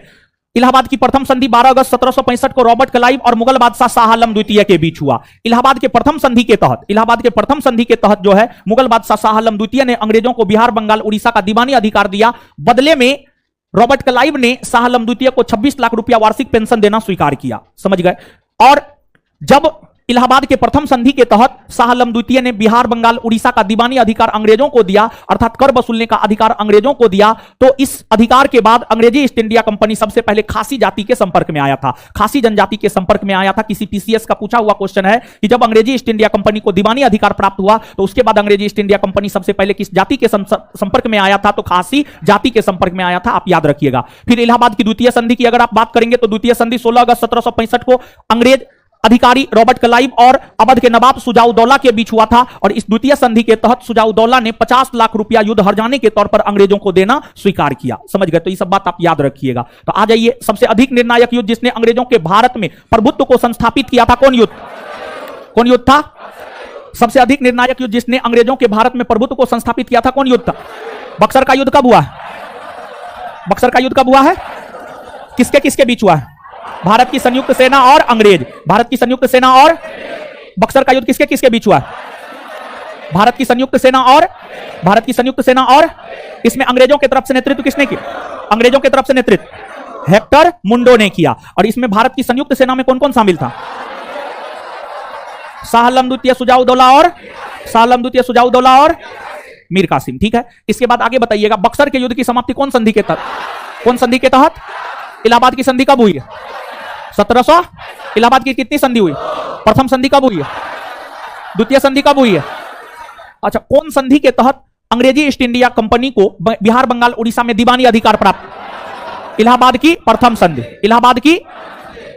इलाहाबाद की प्रथम संधि 12 अगस्त 1765 को रॉबर्ट क्लाइव और मुगल बादशाह शाह आलम द्वितीय के बीच हुआ। इलाहाबाद के प्रथम संधि के तहत, इलाहाबाद के प्रथम संधि के तहत जो है मुगल बादशाह शाह आलम द्वितीय ने अंग्रेजों को बिहार, बंगाल, उड़ीसा का दीवानी अधिकार दिया। बदले में रॉबर्ट क्लाइव ने शाह आलम द्वितीय को 26 लाख रुपया वार्षिक पेंशन देना स्वीकार किया, समझ गए। और जब इलाहाबाद के प्रथम संधि के तहत शाह आलम द्वितीय ने बिहार, बंगाल, उड़ीसा का दीवानी अधिकार अंग्रेजों को दिया, अर्थात कर वसूलने का अधिकार अंग्रेजों को दिया, तो इस अधिकार के बाद अंग्रेजी ईस्ट इंडिया कंपनी सबसे पहले खासी जाति के संपर्क में आया था, खासी जनजाति के संपर्क में आया था। किसी टीसीएस का पूछा हुआ क्वेश्चन है कि जब अंग्रेजी ईस्ट इंडिया कंपनी को दीवानी अधिकार प्राप्त हुआ तो उसके बाद अंग्रेजी ईस्ट इंडिया कंपनी सबसे पहले किस जाति के संपर्क में आया था, तो खासी जाति के संपर्क में आया था, आप याद रखिएगा। फिर इलाहाबाद की द्वितीय संधि की अगर आप बात करेंगे तो द्वितीय संधि 16 अगस्त 1765 को अंग्रेज अधिकारी रॉबर्ट क्लाइव और अवध के नवाब सुजाउद्दौला के बीच हुआ था और इस द्वितीय संधि के तहत सुजाउद्दौला ने 50 लाख रुपया युद्ध हर्जाने के तौर पर अंग्रेजों को देना स्वीकार किया, समझ गए। तो ये सब बात आप याद रखिएगा। तो आ जाइए, सबसे अधिक निर्णायक युद्ध जिसने अंग्रेजों के भारत में प्रभुत्व को संस्थापित किया था, कौन युद्ध, कौन युद्ध था? सबसे अधिक निर्णायक युद्ध जिसने अंग्रेजों के भारत में प्रभुत्व को संस्थापित किया था, कौन युद्ध था? बक्सर का युद्ध कब हुआ है? बक्सर का युद्ध कब हुआ है? किसके किसके बीच हुआ है? भारत की संयुक्त सेना और अंग्रेज, भारत की संयुक्त सेना और बक्सर का युद्ध किसके किसके बीच हुआ? भारत की संयुक्त सेना और, भारत की संयुक्त सेना और इसमें अंग्रेजों की तरफ से नेतृत्व किसने किया? अंग्रेजों की तरफ से नेतृत्व हेक्टर मुंडो ने किया। और इसमें भारत की संयुक्त सेना में कौन कौन शामिल था? शाह आलम द्वितीय, सुजाउद्दौला और, शाह आलम द्वितीय, सुजाउद्दौला और मीर कासिम, ठीक है। इसके बाद आगे बताइएगा, बक्सर के युद्ध की समाप्ति कौन संधि के तहत, कौन संधि के तहत? इलाहाबाद की संधि कब हुई है? 1700। इलाहाबाद की कितनी संधि हुई? प्रथम संधि कब हुई है? द्वितीय संधि कब हुई है? अच्छा, कौन संधि के तहत अंग्रेजी ईस्ट इंडिया कंपनी को बिहार, बंगाल, उड़ीसा में दीवानी अधिकार प्राप्त? इलाहाबाद की प्रथम संधि, इलाहाबाद की।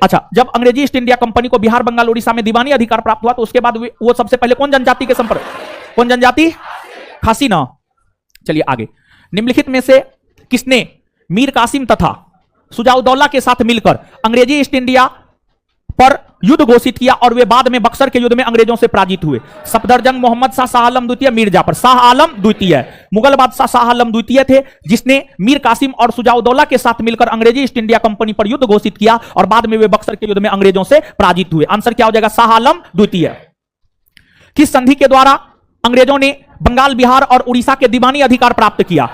अच्छा, जब अंग्रेजी ईस्ट इंडिया कंपनी को बिहार, बंगाल, उड़ीसा में दीवानी अधिकार प्राप्त हुआ तो उसके बाद वो सबसे पहले कौन जनजाति के संपर्क, कौन जनजाति? खासी ना। चलिए आगे, निम्नलिखित में से किसने मीर कासिम तथा सुजाउद्दौला के साथ मिलकर अंग्रेजी ईस्ट इंडिया पर युद्ध घोषित किया और वे बाद में बक्सर के युद्ध में अंग्रेजों से पराजित हुए? सफदरजंग, मोहम्मद शाह, शाह आलम द्वितीय, मीर जाफर। शाह आलम द्वितीय, मुगल बादशाह शाह आलम द्वितीय थे जिसने मीर कासिम और सुजाउद्दौला के साथ मिलकर अंग्रेजी ईस्ट इंडिया कंपनी पर युद्ध घोषित किया और बाद में वे बक्सर के युद्ध में अंग्रेजों से पराजित हुए। आंसर क्या हो जाएगा? शाह आलम द्वितीय। किस संधि के द्वारा अंग्रेजों ने बंगाल, बिहार और उड़ीसा के दीवानी अधिकार प्राप्त किया?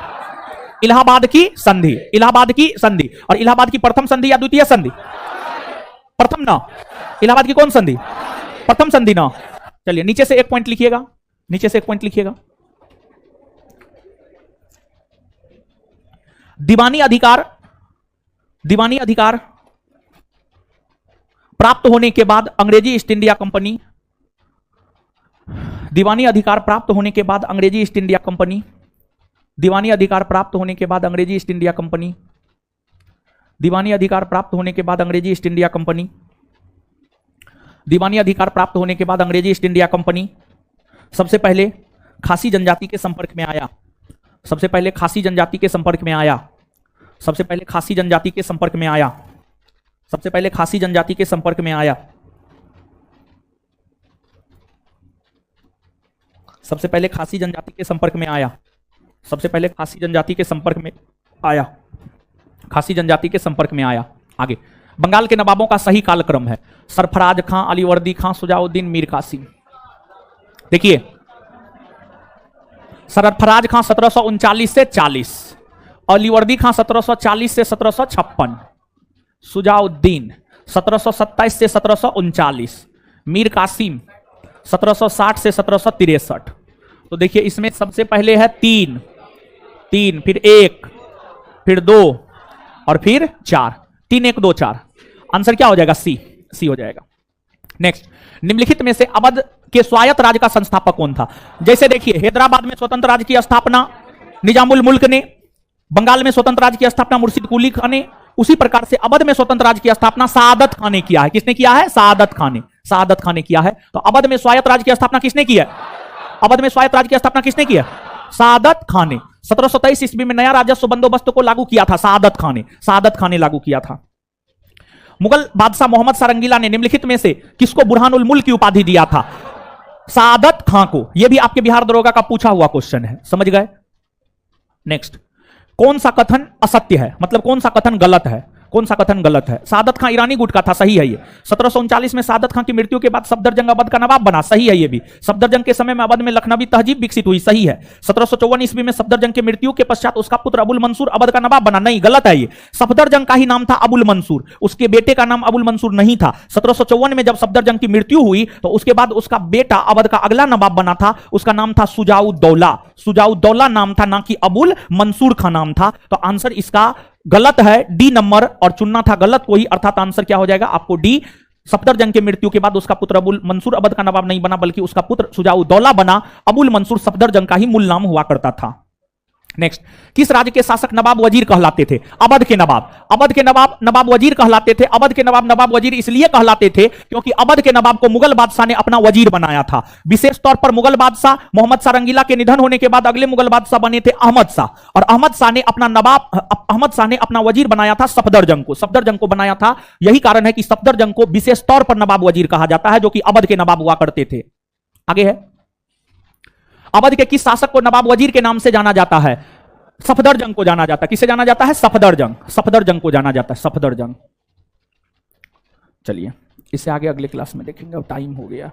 इलाहाबाद की संधि, इलाहाबाद की संधि। और इलाहाबाद की प्रथम संधि या द्वितीय संधि? प्रथम ना। इलाहाबाद की कौन संधि? प्रथम संधि ना। चलिए नीचे से एक पॉइंट लिखिएगा, नीचे से एक पॉइंट लिखिएगा। दीवानी अधिकार, दीवानी अधिकार प्राप्त होने के बाद अंग्रेजी ईस्ट इंडिया कंपनी, दीवानी अधिकार प्राप्त होने के बाद अंग्रेजी ईस्ट इंडिया कंपनी, दीवानी अधिकार प्राप्त होने के बाद अंग्रेजी ईस्ट इंडिया कंपनी, दीवानी अधिकार प्राप्त होने के बाद अंग्रेजी ईस्ट इंडिया कंपनी, दीवानी अधिकार प्राप्त होने के बाद अंग्रेजी ईस्ट इंडिया कंपनी सबसे पहले खासी जनजाति के संपर्क में आया, सबसे पहले खासी जनजाति के संपर्क में आया, सबसे पहले खासी जनजाति के संपर्क में आया, सबसे पहले खासी जनजाति के संपर्क में आया, सबसे पहले खासी जनजाति के संपर्क में आया, सबसे पहले खासी जनजाति के संपर्क में आया, खासी जनजाति के संपर्क में आया। आगे, बंगाल के नवाबों का सही कालक्रम है सरफराज खां, अलीवर्दी खां, सुजाउद्दीन, मीर कासिम। देखिए, सरफराज खां 1739 से 40, अलीवर्दी खां 1740 से 1756, सुजाउद्दीन 1727 से 1739, मीर कासिम 1760 से 1763। तो देखिए इसमें सबसे पहले है 3, फिर 1, फिर 2 और फिर 4, 3 1 2 4। आंसर क्या हो जाएगा? सी हो जाएगा। नेक्स्ट, निम्नलिखित में से अवध के स्वायत्त राज्य का संस्थापक कौन था? जैसे देखिए, हैदराबाद में स्वतंत्र राज्य की स्थापना निजामुल मुल्क ने, बंगाल में स्वतंत्र राज्य की स्थापना मुर्शिद कुली खां ने, उसी प्रकार से अवध में स्वतंत्र राज्य की स्थापना सादत खान ने किया है। किसने किया है? सादत खान ने। सादत खान ने किया है। तो अवध में स्वायत्त राज्य की स्थापना किसने की है? अवध में स्वायत्त राज्य की स्थापना किसने की है? सादत खान ने। 1723 ईस्वी में नया राजस्व बंदोबस्त को लागू किया था सादत खान ने। सादत खान ने लागू किया था। मुगल बादशाह मोहम्मद सारंगीला ने निम्नलिखित में से किसको बुरहानुल मुल्क की उपाधि दिया था? सादत खां को। यह भी आपके बिहार दरोगा का पूछा हुआ क्वेश्चन है, समझ गए? नेक्स्ट, कौन सा कथन असत्य है, मतलब कौन सा कथन गलत है? कौन सा कथन गलत है? सादत खां ईरानी गुट का था, सही है ये। 1739 में सादत खां की मृत्यु के बाद सफदरजंग अवध का नवाब बना, सही है ये भी। सफदरजंग के समय में अवध में लखनवी तहजीब विकसित हुई, सही है। 1754 ईस्वी में सफदरजंग की मृत्यु के पश्चात उसका पुत्र अबुल मंसूर अवध का नवाब बना, नहीं, गलत है ये। सफदरजंग का ही नाम था अबुल मंसूर, उसके बेटे का नाम अबुल मंसूर नहीं था। 1754 में जब सफदरजंग की मृत्यु हुई तो उसके बाद उसका बेटा अवध का अगला नवाब बना था, उसका नाम था सुजाउद्दौला। सुजाउद्दौला नाम था, ना कि अबुल मंसूर खां नाम था। तो आंसर इसका गलत है, डी नंबर, और चुनना था गलत को ही, अर्थात आंसर क्या हो जाएगा आपको? डी। सफदरजंग के मृत्यु के बाद उसका पुत्र अबुल मंसूर अवध का नवाब नहीं बना, बल्कि उसका पुत्र सुजाउद्दौला बना। अबुल मंसूर सफदरजंग का ही मूल नाम हुआ करता था। नेक्स्ट, किस राज्य के शासक नवाब वजीर कहलाते थे? अवध के नवाब। अवध के नवाब नवाब वजीर कहलाते थे। अवध के नवाब नवाब वजीर इसलिए कहलाते थे क्योंकि अवध के नवाब को मुगल बादशाह ने अपना वजीर बनाया था। विशेष तौर पर मुगल बादशाह मोहम्मद सारंगीला के निधन होने के बाद अगले मुगल बादशाह बने थे अहमद शाह, और अहमद शाह ने अपना वजीर बनाया था सफदरजंग को। सफदरजंग को बनाया था, यही कारण है कि सफदरजंग को विशेष तौर पर नवाब वजीर कहा जाता है, जो कि अवध के नवाब हुआ करते थे। आगे है, अवध के किस शासक को नवाब वजीर के नाम से जाना जाता है? सफदरजंग को जाना जाता है। किसे जाना जाता है? सफदरजंग। सफदरजंग को जाना जाता है, सफदरजंग। चलिए इससे आगे अगले क्लास में देखेंगे, अब टाइम हो गया।